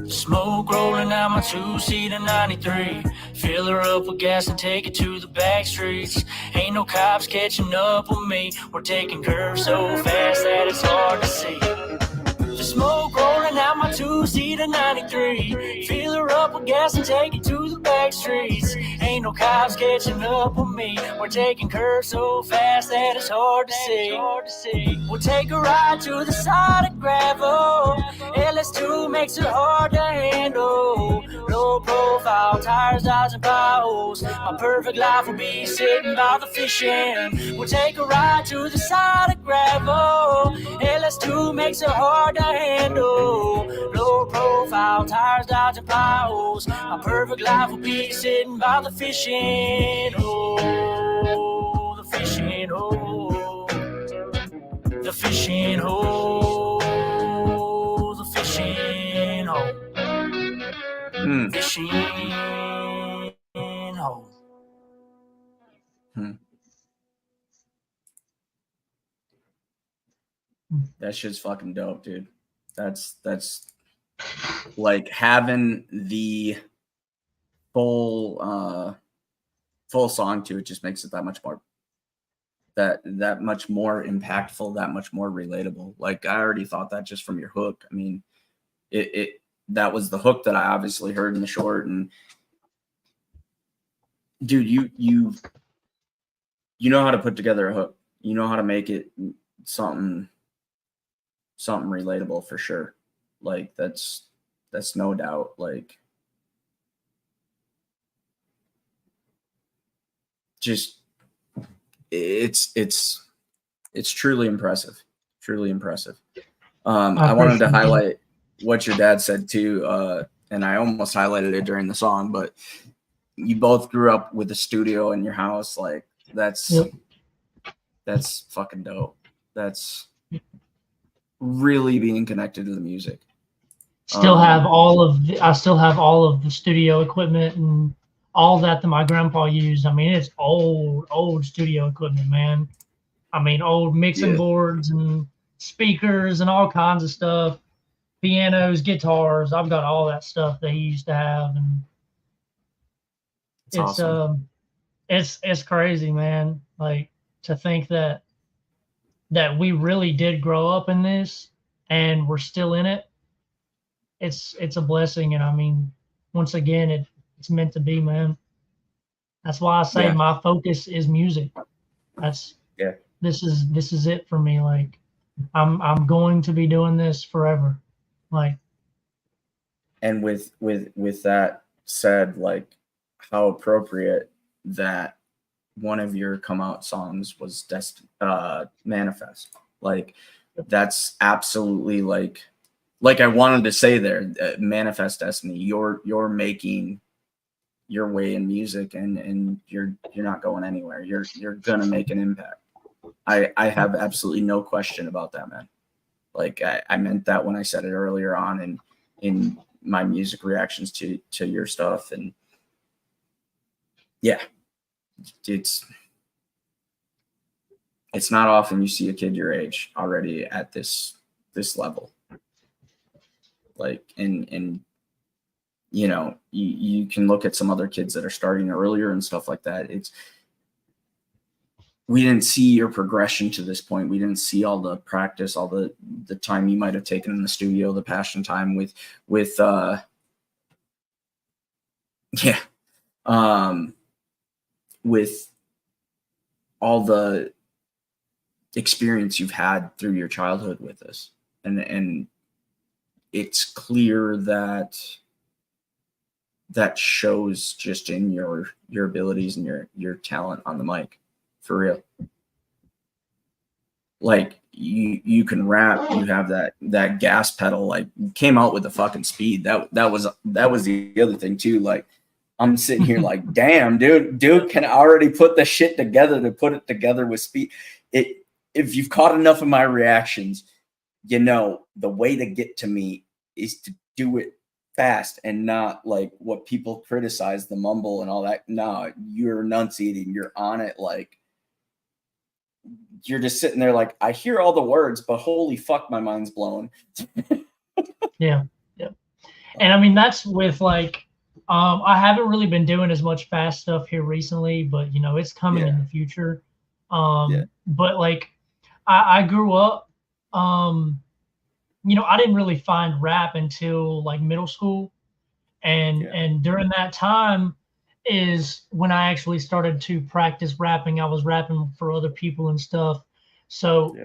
Smoke rolling out my two-seater 93. Fill her up with gas and take it to the back streets. Ain't no cops catching up with me. We're taking curves so fast that it's hard to see. The smoke rolling out my two-seater 93. Fill her up with gas and take it to the back streets. Ain't no cops catching up with me. We're taking curves so fast that it's hard to see. We'll take a ride to the side of gravel. LS2 makes it hard to handle. Low profile, tires, dodging potholes. My perfect life will be sitting by the fishing. We'll take a ride to the side of gravel. LS2 makes it hard to handle. Low profile, tires, dodging potholes. My perfect life will be sitting by the fishing hole. The fishing hole. The fishing hole. The fishing hole. Fishing hole. That shit's fucking dope, dude. That's like having the full song to it just makes it that much more impactful, that much more relatable. Like I already thought that just from your hook. I mean, it that was the hook that I obviously heard in the short. And dude, you know how to put together a hook. You know how to make it something relatable for sure. Like that's no doubt. Like just it's truly impressive. Truly impressive. I wanted to highlight what your dad said too, and I almost highlighted it during the song, but you both grew up with a studio in your house. Like that's fucking dope. That's really being connected to the music. I still have all of the studio equipment and all that my grandpa used. I mean, it's old studio equipment, man. I mean, old mixing boards and speakers and all kinds of stuff. Pianos, guitars. I've got all that stuff they used to have, and it's awesome. It's crazy, man. Like to think that we really did grow up in this and we're still in it. It's a blessing, and I mean, once again, it's meant to be, man. That's why I say my focus is music. This is it for me. Like I'm going to be doing this forever. Like, and with that said, like how appropriate that one of your come out songs was Manifest. Like that's absolutely like I wanted to say there, Manifest Destiny. You're making your way in music, and you're not going anywhere. You're gonna make an impact. I have absolutely no question about that, man. Like I meant that when I said it earlier on in my music reactions to your stuff. And yeah, it's not often you see a kid your age already at this level. Like, and you know, you can look at some other kids that are starting earlier and stuff like that. We didn't see your progression to this point. We didn't see all the practice, all the time you might have taken in the studio, the passion time with all the experience you've had through your childhood with this. And it's clear that shows just in your abilities and your talent on the mic. For real. Like you can rap, you have that gas pedal, like came out with the fucking speed. That was the other thing too. Like I'm sitting here like, damn, dude can already put the shit together to put it together with speed. if you've caught enough of my reactions, you know the way to get to me is to do it fast and not like what people criticize, the mumble and all that. No, you're enunciating, you're on it, like you're just sitting there like, I hear all the words, but holy fuck, my mind's blown. Yeah. And I mean, that's with like, I haven't really been doing as much fast stuff here recently, but you know, it's coming in the future. But like, I grew up, you know, I didn't really find rap until like middle school. And during that time is when I actually started to practice rapping. I was rapping for other people and stuff. So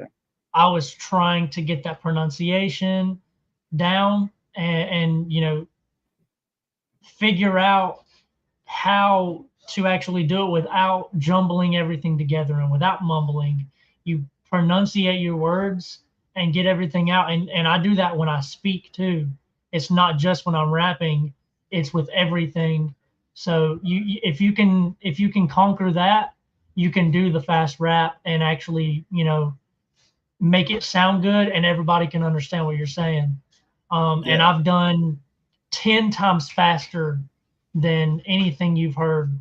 I was trying to get that pronunciation down and you know, figure out how to actually do it without jumbling everything together and without mumbling. You pronunciate your words and get everything out. And I do that when I speak too. It's not just when I'm rapping, it's with everything. So if you can conquer that, you can do the fast rap and actually, you know, make it sound good and everybody can understand what you're saying. And I've done 10 times faster than anything you've heard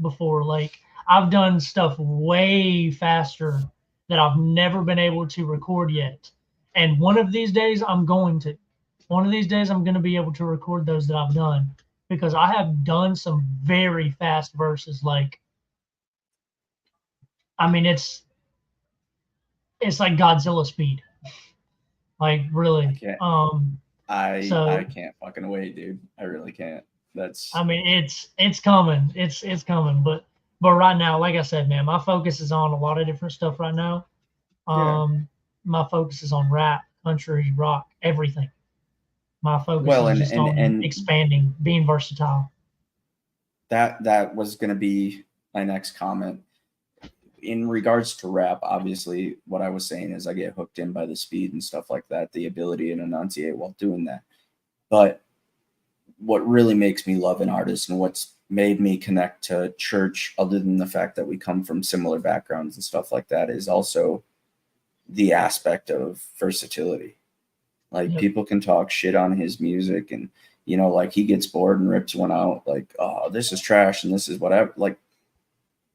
before. Like I've done stuff way faster that I've never been able to record yet. And one of these days I'm going to. One of these days I'm going to be able to record those that I've done because I have done some very fast verses. Like, I mean, it's like Godzilla speed. Like really. I can't fucking wait, dude. I really can't. I mean, it's coming. It's coming. But right now, like I said, man, my focus is on a lot of different stuff right now. My focus is on rap, country, rock, everything. My focus is just on expanding, being versatile. That was going to be my next comment. In regards to rap, obviously, what I was saying is I get hooked in by the speed and stuff like that, the ability to enunciate while doing that. But what really makes me love an artist and what's made me connect to church, other than the fact that we come from similar backgrounds and stuff like that, is also the aspect of versatility. Like people can talk shit on his music and, you know, like he gets bored and rips one out like, oh, this is trash and this is whatever. Like,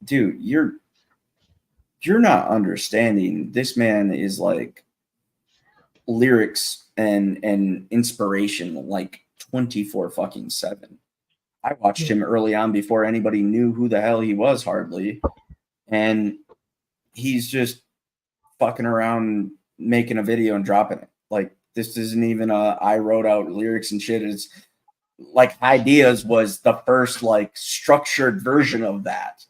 dude, you're not understanding. This man is like lyrics and inspiration like 24/7. I watched him early on before anybody knew who the hell he was hardly. And he's just fucking around making a video and dropping it. Like this isn't even I wrote out lyrics and shit. It's like Ideas was the first like structured version of that.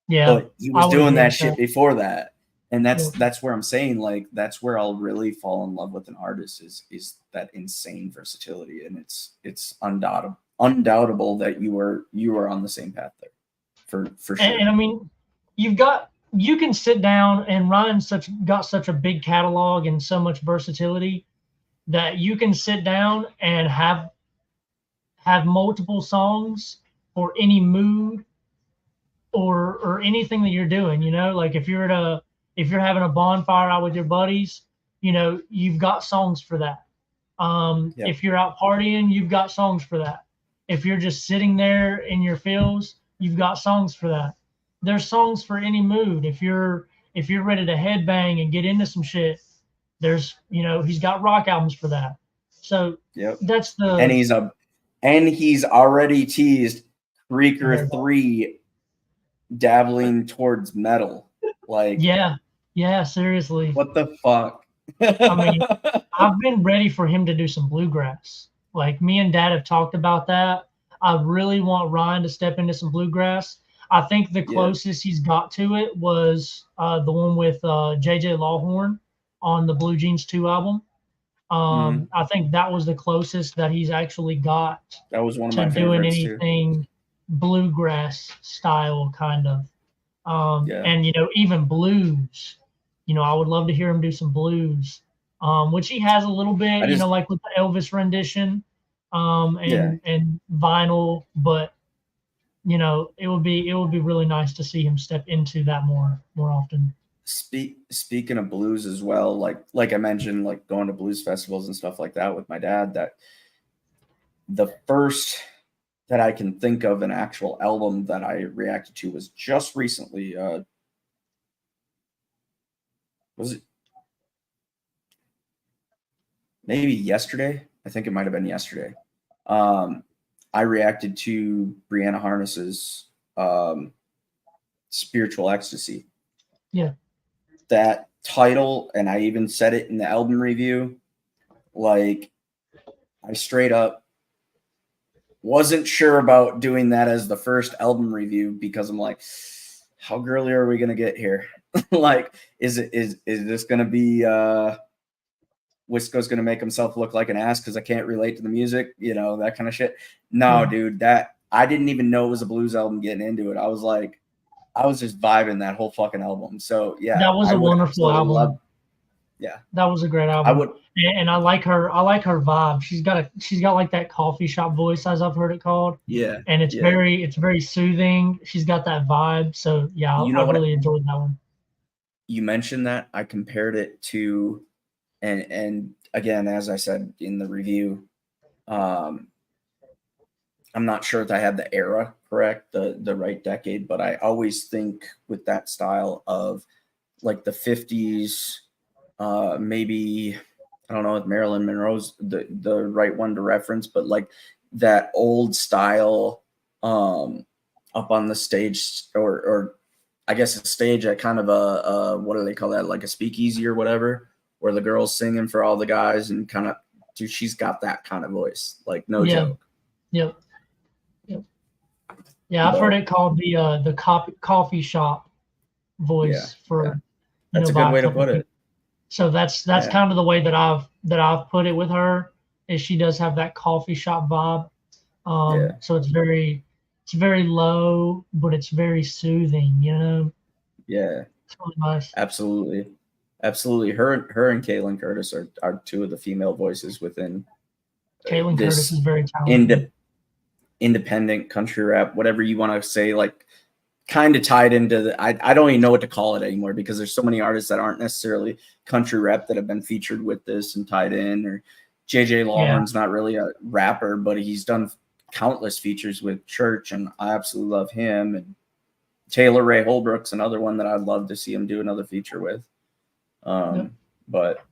Yeah, but he was doing that shit before that, and that's where I'm saying like that's where I'll really fall in love with an artist is that insane versatility, and it's undoubtable that you are on the same path there for sure. And I mean, you can sit down and Ryan's got such a big catalog and so much versatility that you can sit down and have multiple songs for any mood or anything that you're doing, you know, like if you're having a bonfire out with your buddies, you know, you've got songs for that. If you're out partying, you've got songs for that. If you're just sitting there in your feels, you've got songs for that. There's songs for any mood. If you're ready to headbang and get into some shit, there's, you know, he's got rock albums for that. So that's the and he's already teased Creaker 3 dabbling towards metal. Like yeah, seriously. What the fuck? I mean, I've been ready for him to do some bluegrass. Like me and Dad have talked about that. I really want Ryan to step into some bluegrass. I think the closest he's got to it was the one with JJ Lawhorn on the Blue Jeans 2 album. I think that was the closest that he's actually got. That was one of my to favorites doing anything bluegrass style kind of. And you know, even blues. You know, I would love to hear him do some blues, which he has a little bit. You know, like with the Elvis rendition, and vinyl. But you know, it would be really nice to see him step into that more often. Speaking of blues as well, like I mentioned, like going to blues festivals and stuff like that with my dad, that the first that I can think of an actual album that I reacted to was just recently. Was it maybe yesterday? I think it might have been yesterday. I reacted to Brianna Harness's Spiritual Ecstasy. Yeah. That title, and I even said it in the album review, like I straight up wasn't sure about doing that as the first album review because I'm like, how girly are we gonna get here? Like, is this gonna be Wisco's gonna make himself look like an ass because I can't relate to the music, you know, that kind of shit? No, dude, that I didn't even know it was a blues album getting into it. I was just vibing that whole fucking album. So yeah, that was a wonderful album. That was a great album. I would, and I like her vibe. She's got like that coffee shop voice, as I've heard it called. Yeah. And it's very soothing. She's got that vibe. So yeah, I really enjoyed that one. You mentioned that. I compared it to, and again, as I said in the review, I'm not sure if I had the era correct, the right decade, but I always think with that style of like the 50s, maybe, I don't know if Marilyn Monroe's the right one to reference, but like that old style up on the stage, or I guess a stage at kind of a what do they call that, like a speakeasy or whatever, where the girl's singing for all the guys and kind of, dude, she's got that kind of voice, like no joke. Yep. Yeah, I've heard it called the coffee shop voice for. That's a good way to put it. So that's kind of the way that I've put it with her, is she does have that coffee shop vibe. So it's very low, but it's very soothing, you know? Yeah. It's really nice. Absolutely. Her and Caitlin Curtis are two of the female voices within Caitlin Curtis is very talented. Independent country rap, whatever you want to say, like kind of tied into the, I don't even know what to call it anymore, because there's so many artists that aren't necessarily country rap that have been featured with this and tied in. Or JJ Lawren's not really a rapper, but he's done countless features with Church, and I absolutely love him. And Taylor Ray Holbrook's another one that I'd love to see him do another feature with. But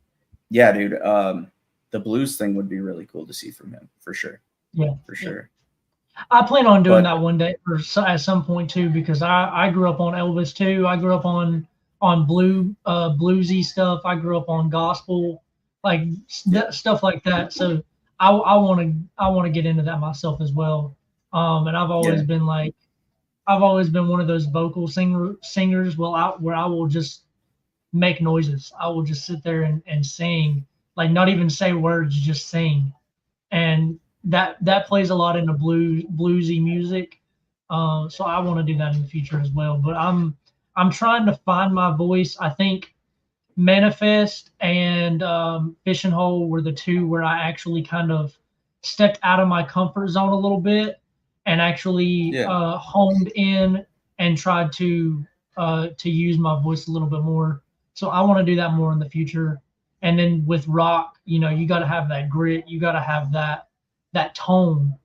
yeah, dude, the blues thing would be really cool to see from him, for sure. Yeah, for sure. I plan on doing that one day, or at some point too, because I grew up on Elvis too. I grew up on bluesy stuff. I grew up on gospel, like stuff like that. So I want to get into that myself as well. And I've always been one of those vocal singers. Where I will just make noises. I will just sit there and sing, like not even say words, just sing. And that plays a lot into bluesy music. So I want to do that in the future as well. But I'm trying to find my voice. I think Manifest and Fishing Hole were the two where I actually kind of stepped out of my comfort zone a little bit and actually honed in and tried to use my voice a little bit more. So I want to do that more in the future. And then with rock, you know, you got to have that grit. You got to have that tone,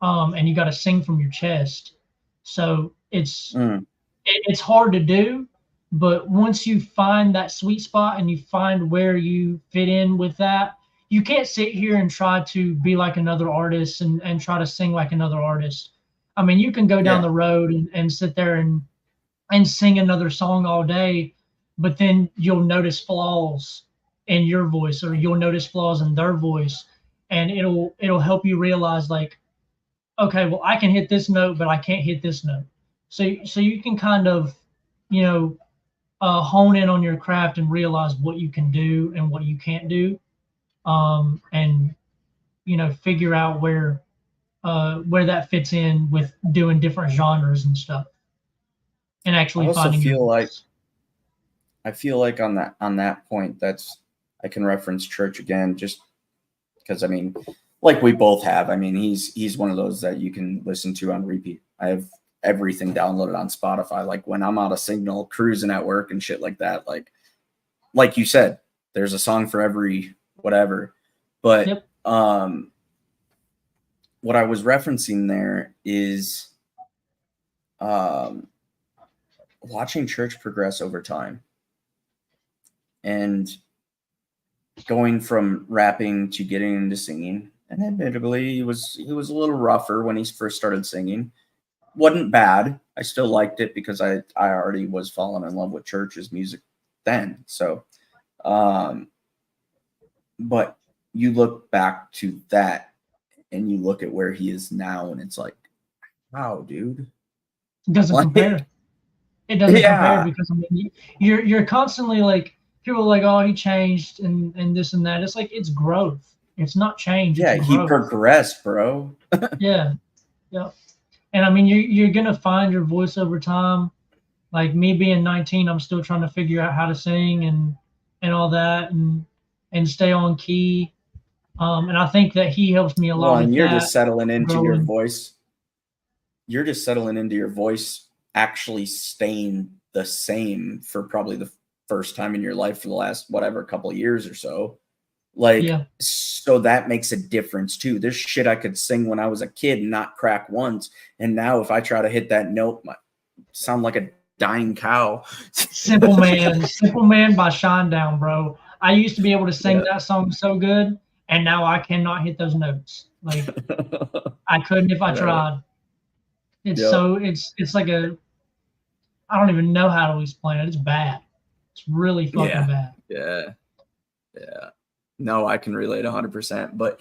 and you got to sing from your chest. So it's hard to do, but once you find that sweet spot and you find where you fit in with that, you can't sit here and try to be like another artist and try to sing like another artist. I mean, you can go down the road and sit there and sing another song all day, but then you'll notice flaws in your voice, or you'll notice flaws in their voice. And it'll help you realize, like, okay, well, I can hit this note, but I can't hit this note. So you can kind of, you know, hone in on your craft and realize what you can do and what you can't do, and you know, figure out where that fits in with doing different genres and stuff, and actually finding. I feel like on that point, I can reference Church again, just because, I mean, like we both have. I mean, he's one of those that you can listen to on repeat. I have everything downloaded on Spotify. Like when I'm out of signal, cruising at work and shit like that. Like you said, there's a song for every whatever. But Yep. what I was referencing there is watching church progress over time and going from rapping to getting into singing. And admittedly, he was a little rougher when he first started singing. Wasn't bad. I still liked it because I already was falling in love with church's music then. So, but you look back to that and you look at where he is now, and it's like, wow, dude. It doesn't Like, compare. It doesn't Yeah. compare because I mean, you're constantly like, people are like, oh, he changed and this and that. It's like, it's growth. It's not change. Yeah, it's he growth. progressed, bro. Yeah. And I mean, you're gonna find your voice over time. Like me being 19, I'm still trying to figure out how to sing and all that and stay on key. And I think that he helps me a lot Well, with and you're that. just settling into your growing. voice. You're just settling into your voice actually staying the same for probably the first time in your life for the last whatever couple of years or so. Like, Yeah. so that makes a difference too. There's shit I could sing when I was a kid and not crack once, and now if I try to hit that note, I sound like a dying cow. Simple Man by Shinedown, bro. I used to be able to sing that song so good, and now I cannot hit those notes. Like I couldn't if I tried. It's so it's like a, I don't even know how to explain it. It's bad. It's really fucking bad. Yeah. No, I can relate 100%. But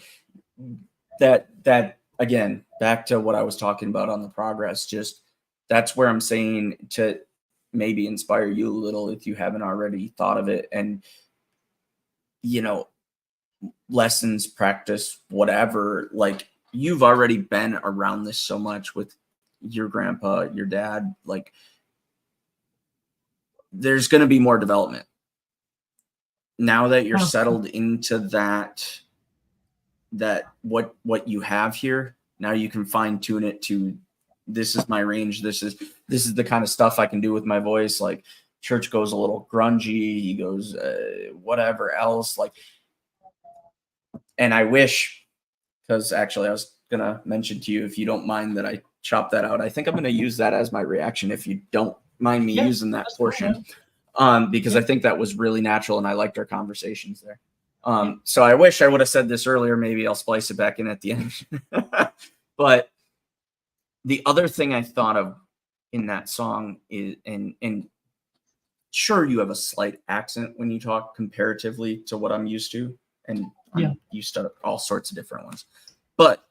that again, back to what I was talking about on the progress, just that's where I'm saying to maybe inspire you a little if you haven't already thought of it. And, lessons, practice, whatever, like you've already been around this so much with your grandpa, your dad, like there's going to be more development. Now that you're settled into that what you have here, now you can fine tune it to, this is my range. This is the kind of stuff I can do with my voice. Like Church goes a little grungy. He goes whatever else. Like, and I wish, because actually I was gonna mention to you, if you don't mind that I chop that out, I think I'm gonna use that as my reaction. If you don't mind me using that portion. Because I think that was really natural and I liked our conversations there. So I wish I would have said this earlier. Maybe I'll splice it back in at the end. But the other thing I thought of in that song is, and sure, you have a slight accent when you talk comparatively to what I'm used to. And I'm used to all sorts of different ones. But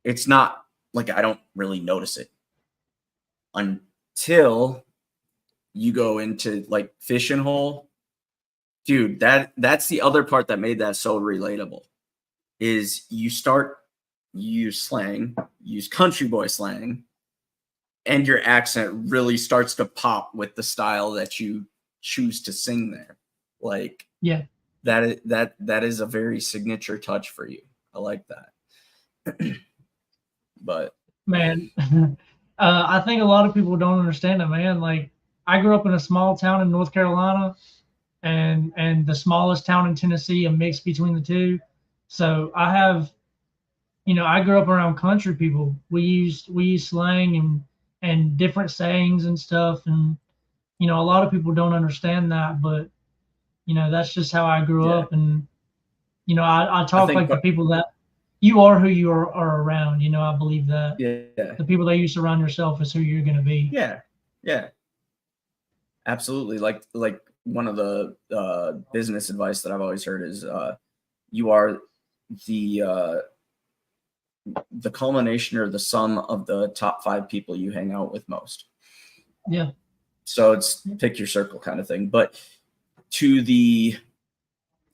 it's not like I don't really notice it until you go into like Fishing Hole. Dude, that's the other part that made that so relatable, is you use slang, use country boy slang, and your accent really starts to pop with the style that you choose to sing there. Like, that is a very signature touch for you. I like that. But man, I think a lot of people don't understand it, man. Like I grew up in a small town in North Carolina, and the smallest town in Tennessee, a mix between the two. So I have, I grew up around country people. We use slang and different sayings and stuff, and a lot of people don't understand that, but that's just how I grew up, and I talk like the people that you are who you are around. I believe that. Yeah. The people that you surround yourself is who you're going to be. Yeah. Absolutely. Like one of the business advice that I've always heard is you are the culmination or the sum of the top 5 people you hang out with most. Yeah. So it's pick your circle kind of thing. But to the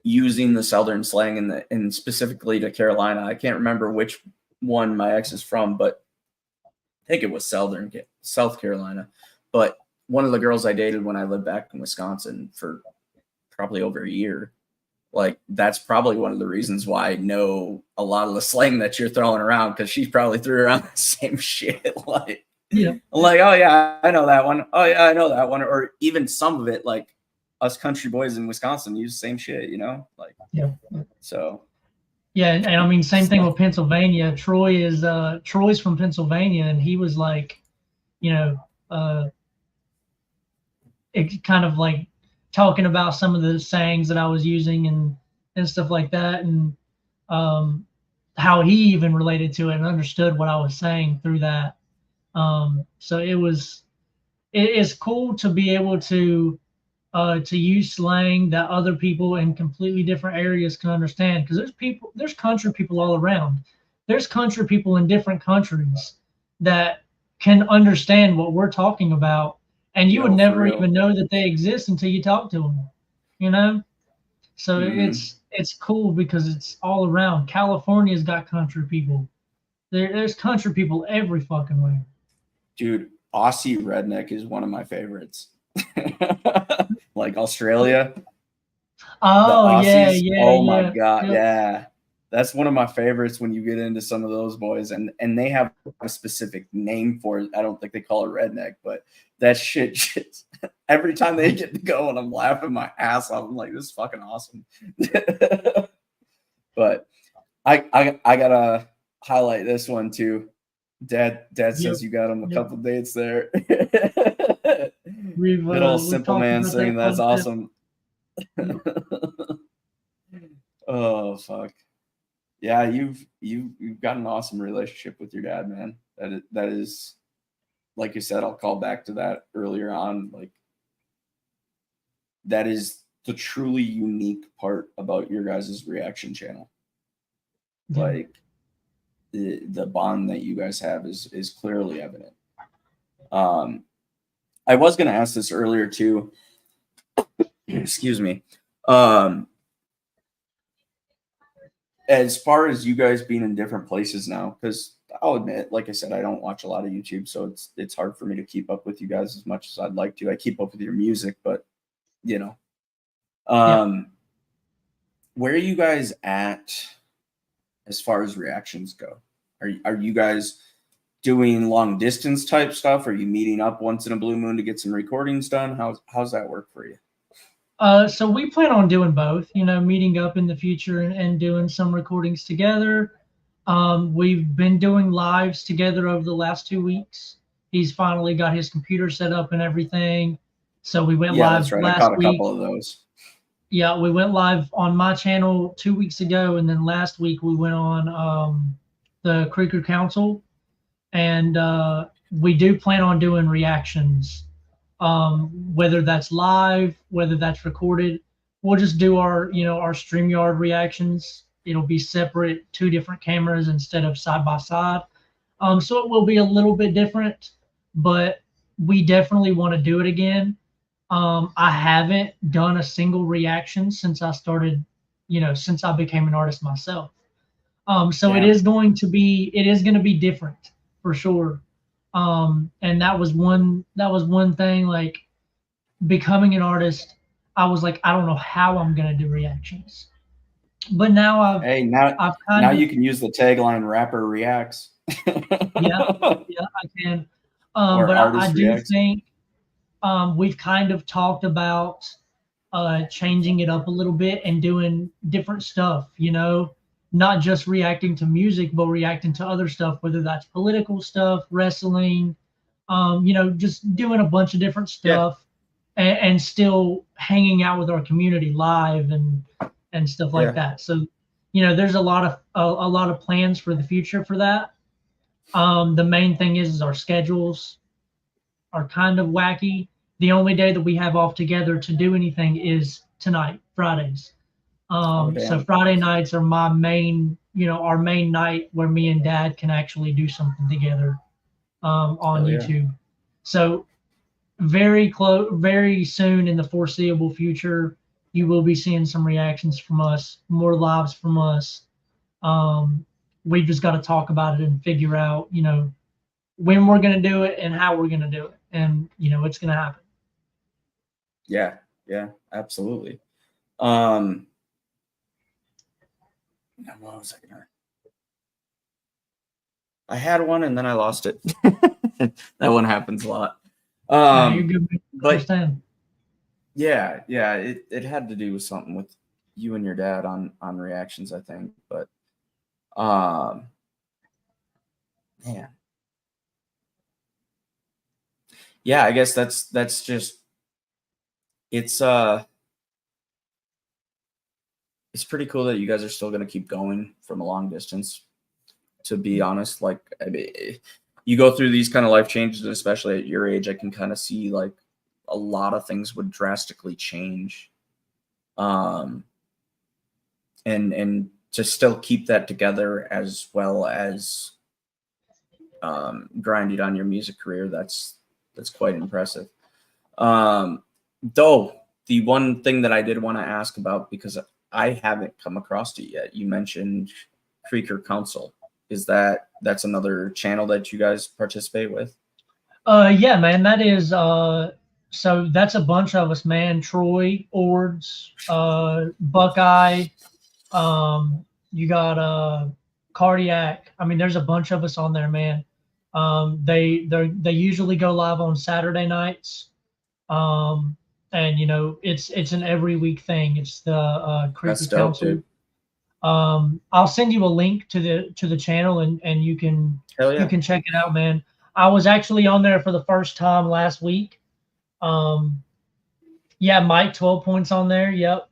using the Southern slang and specifically to Carolina, I can't remember which one my ex is from, but I think it was South Carolina. But one of the girls I dated when I lived back in Wisconsin for probably over a year, like that's probably one of the reasons why I know a lot of the slang that you're throwing around, because she probably threw around the same shit. Like, Yeah. I'm like, oh yeah, I know that one. Oh yeah, I know that one. Or even some of it, like us country boys in Wisconsin use the same shit, you know? Like, Yeah. so. Yeah, and I mean, same thing with Pennsylvania. Troy's from Pennsylvania, and he was like, you know, it kind of like talking about some of the sayings that I was using and stuff like that, and how he even related to it and understood what I was saying through that. So it is cool to be able to use slang that other people in completely different areas can understand, because there's country people all around. There's country people in different countries that can understand what we're talking about, and you would Yo, for never real. even know that they exist until you talk to them, you know? So it's cool because it's all around. California's got country people. There's country people every fucking way. Dude, Aussie redneck is one of my favorites. Like Australia, the Oh yeah, Aussies. yeah, Oh my yeah. god, Yep. yeah. That's one of my favorites when you get into some of those boys, and they have a specific name for it. I don't think they call it redneck, but that shit just every time they get to go, and I'm laughing my ass off. I'm like, this is fucking awesome. But I gotta highlight this one too. Dad Yep. says you got him a Yep. couple dates there. We've Good old we've simple talked man about singing. that That's quite a bit. awesome. Oh fuck. Yeah, you've got an awesome relationship with your dad, man. That is, like you said, I'll call back to that earlier on. Like, that is the truly unique part about your guys' reaction channel. Yeah. Like, the bond that you guys have is clearly evident. I was gonna ask this earlier too. Excuse me. As far as you guys being in different places now, because I'll admit, like I said, I don't watch a lot of YouTube, so it's hard for me to keep up with you guys as much as I'd like to. I keep up with your music, but you know, where are you guys at as far as reactions go? Are you guys doing long distance type stuff? Are you meeting up once in a blue moon to get some recordings done? How's that work for you? So we plan on doing both, meeting up in the future and doing some recordings together. We've been doing lives together over the last 2 weeks. He's finally got his computer set up and everything. So we went Yeah, that's live right. I last caught a week. couple of those. Yeah, we went live on my channel 2 weeks ago, and then last week we went on the Creeker Council, and we do plan on doing reactions, whether that's live, whether that's recorded. We'll just do our StreamYard reactions. It'll be separate, two different cameras instead of side by side. So it will be a little bit different, but we definitely want to do it again. I haven't done a single reaction since I started, since I became an artist myself. So Damn. it is going to be different for sure. And that was one thing, like, becoming an artist. I was like, I don't know how I'm gonna do reactions, but now I've now kind of, you can use the tagline "Rapper Reacts." yeah, I can. Or But I artist do reacts. think we've kind of talked about changing it up a little bit and doing different stuff, not just reacting to music, but reacting to other stuff, whether that's political stuff, wrestling, just doing a bunch of different stuff, and still hanging out with our community live and stuff like that. So, there's a lot of plans for the future for that. The main thing is our schedules are kind of wacky. The only day that we have off together to do anything is tonight, Fridays. So Friday nights are our main night where me and Dad can actually do something together on YouTube. So very soon in the foreseeable future, you will be seeing some reactions from us, more lives from us. We've just got to talk about it and figure out, when we're going to do it and how we're going to do it. And, it's going to happen. Yeah, absolutely. What was I gonna? I had one and then I lost it. That one happens a lot. You're good. But Understand. yeah, it had to do with something with you and your dad on reactions, I think. But man, yeah, I guess that's just it's pretty cool that you guys are still gonna keep going from a long distance. To be honest, like, I mean, you go through these kind of life changes, and especially at your age, I can kind of see like a lot of things would drastically change. And to still keep that together as well as grinding on your music career, that's quite impressive. Though the one thing that I did want to ask about, because I haven't come across it yet, you mentioned Creeker Council. Is that's another channel that you guys participate with? Yeah, man, that is so that's a bunch of us, man. Troy, Ords, Buckeye, you got Cardiac. I mean, there's a bunch of us on there, man. They usually go live on Saturday nights. And you know, it's an every week thing. It's the Creeker That's dope, Council. dude. I'll send you a link to the channel, and you can Hell yeah. you can check it out, man. I was actually on there for the first time last week. Yeah, Mike, 12 points on there. Yep.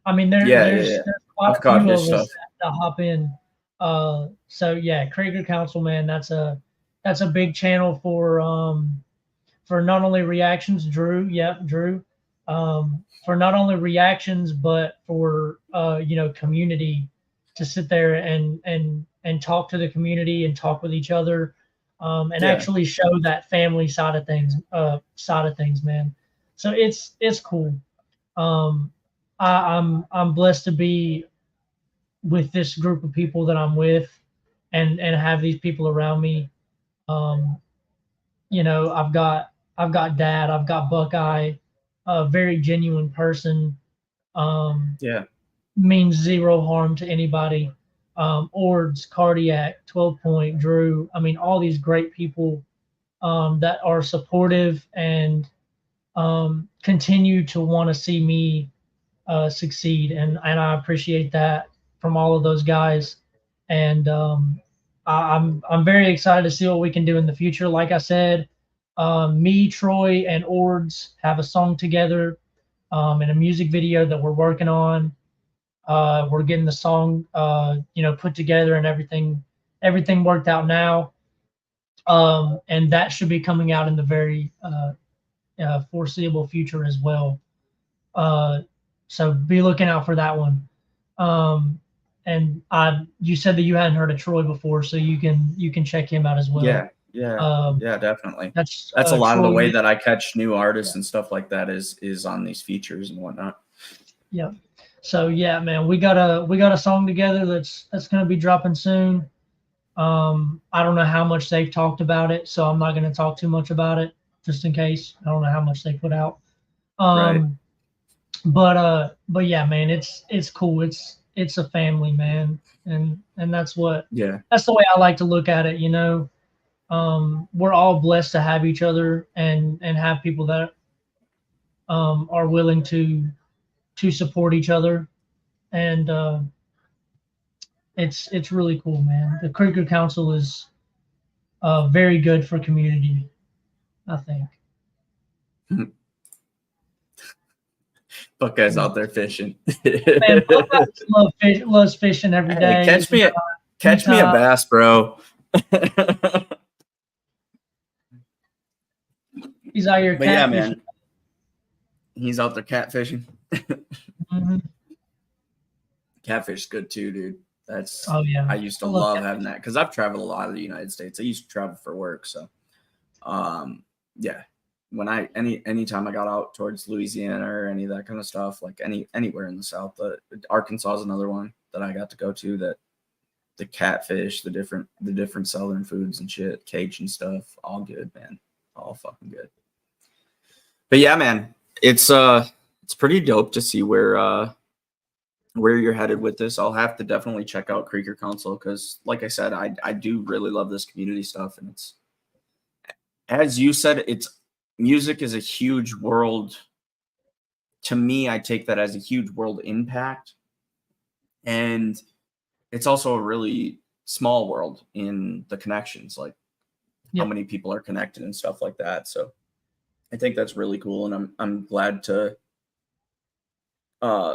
I mean, there's quite a few of us that hop in. So yeah, Creeker Council, man, that's a big channel for not only reactions, Drew. Yep, Drew. For not only reactions, but for you know, community, to sit there and talk to the community and talk with each other, and actually show that family side of things, man. So it's cool. I'm blessed to be with this group of people that I'm with, and have these people around me. You know, I've got Dad, I've got Buckeye, a very genuine person. Means zero harm to anybody. Ords, Cardiac, 12 Point, Drew. I mean, all these great people that are supportive and continue to want to see me succeed, and I appreciate that from all of those guys. And I'm very excited to see what we can do in the future. Like I said, me, Troy, and Ords have a song together, and a music video that we're working on. We're getting the song, you know, put together and everything worked out now. And that should be coming out in the very foreseeable future as well. So be looking out for that one. And you said that you hadn't heard of Troy before, so you can check him out as well. Yeah, definitely. That's a lot Troy, of the way that I catch new artists and stuff like that is on these features and whatnot. Yeah. So yeah, man, we got a song together that's gonna be dropping soon. I don't know how much they've talked about it, so I'm not gonna talk too much about it, just in case. I don't know how much they put out. Right. But yeah, man, it's cool. It's a family, man, and that's the way I like to look at it. You know, we're all blessed to have each other and have people that are willing to support each other, and it's really cool, man. The Creeker Council is very good for community, I think. Buckeye's out there fishing. Man, Buckeye loves fishing every day. Hey, catch me a bass, bro. He's out here. But yeah, man, he's out there catfishing. Mm-hmm. Catfish is good too, dude. I used to love having that because I've traveled a lot of the United States. I used to travel for work, so yeah. When anytime I got out towards Louisiana or any of that kind of stuff, like anywhere in the South, Arkansas is another one that I got to go to. That the catfish, the different Southern foods and shit, Cajun stuff, all good, man, all fucking good. But yeah, man, it's pretty dope to see where you're headed with this. I'll have to definitely check out Creeker Council because, like I said, I do really love this community stuff, and as you said, music is a huge world. To me, I take that as a huge world impact. And it's also a really small world in the connections, like how many people are connected and stuff like that. So I think that's really cool. And I'm glad to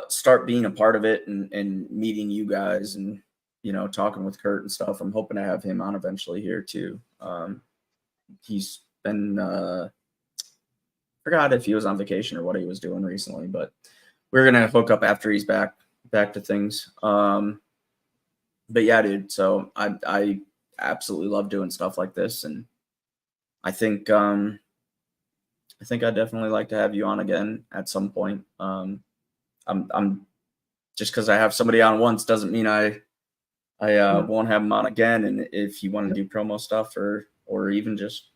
start being a part of it and meeting you guys and, you know, talking with Kurt and stuff. I'm hoping to have him on eventually here too. He's been, forgot if he was on vacation or what he was doing recently, but we're going to hook up after he's back to things. But yeah, dude. So I absolutely love doing stuff like this. And I think I'd definitely like to have you on again at some point. I'm just because I have somebody on once doesn't mean I won't have them on again. And if you want to do promo stuff or even just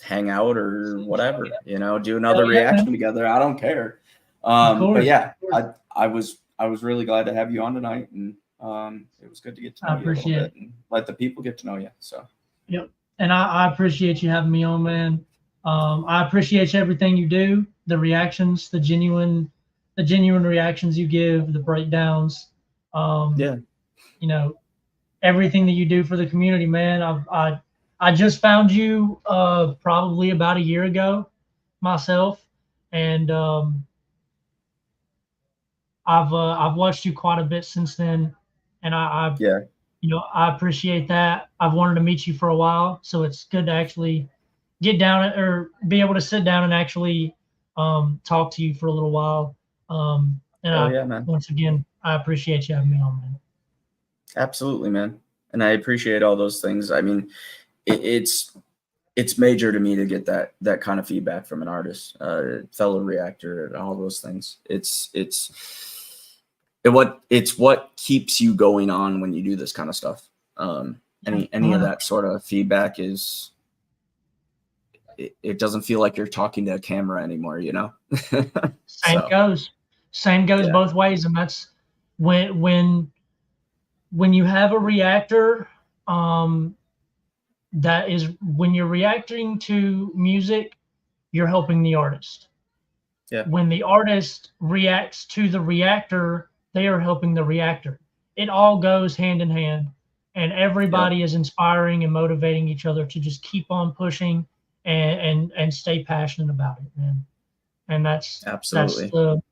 hang out or whatever, you know, do another reaction together, I don't care. But yeah, I was really glad to have you on tonight, and it was good to get to know you a little bit and let the people get to know you. So yep, and I appreciate you having me on, man. I appreciate everything you do, the reactions, the genuine reactions you give, the breakdowns. You know, everything that you do for the community, man. I just found you probably about a year ago myself, and I've watched you quite a bit since then, and I you know, I appreciate that. I've wanted to meet you for a while, so it's good to actually get down or be able to sit down and actually talk to you for a little while. Man. Once again, I appreciate you having me on, man. Absolutely, man. And I appreciate all those things. I mean, it's major to me to get that kind of feedback from an artist, fellow reactor, and all those things. It's what keeps you going on when you do this kind of stuff. Any of that sort of feedback is, it doesn't feel like you're talking to a camera anymore, you know? Same goes both ways. And that's when you have a reactor, that is, when you're reacting to music, you're helping the artist. When the artist reacts to the reactor, they are helping the reactor. It all goes hand in hand, and everybody is inspiring and motivating each other to just keep on pushing and stay passionate about it, man. And that's absolutely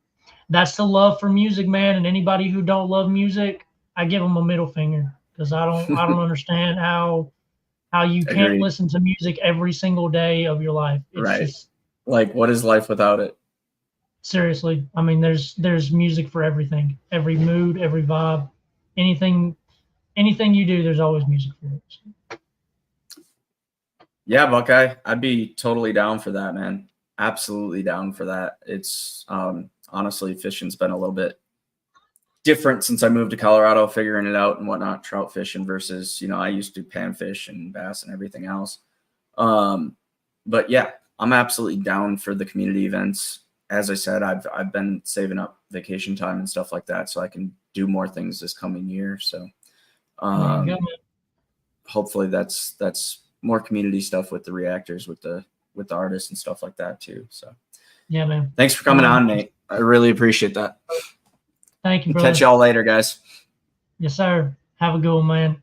that's the love for music, man. And anybody who don't love music, I give them a middle finger, because I don't understand how you can't listen to music every single day of your life. It's just like, what is life without it? Seriously. I mean, there's music for everything, every mood, every vibe, anything you do, there's always music for it. Yeah, Buckeye, I'd be totally down for that, man. Absolutely down for that. It's honestly, fishing's been a little bit different since I moved to Colorado, figuring it out and whatnot, trout fishing versus, you know, I used to panfish and bass and everything else. But yeah, I'm absolutely down for the community events. As I said, I've been saving up vacation time and stuff like that so I can do more things this coming year. So hopefully that's more community stuff with the reactors, with the artists and stuff like that too. So yeah, man. Thanks for coming on, Nate. I really appreciate that. Thank you, brother. Catch y'all later, guys. Yes, sir. Have a good one, man.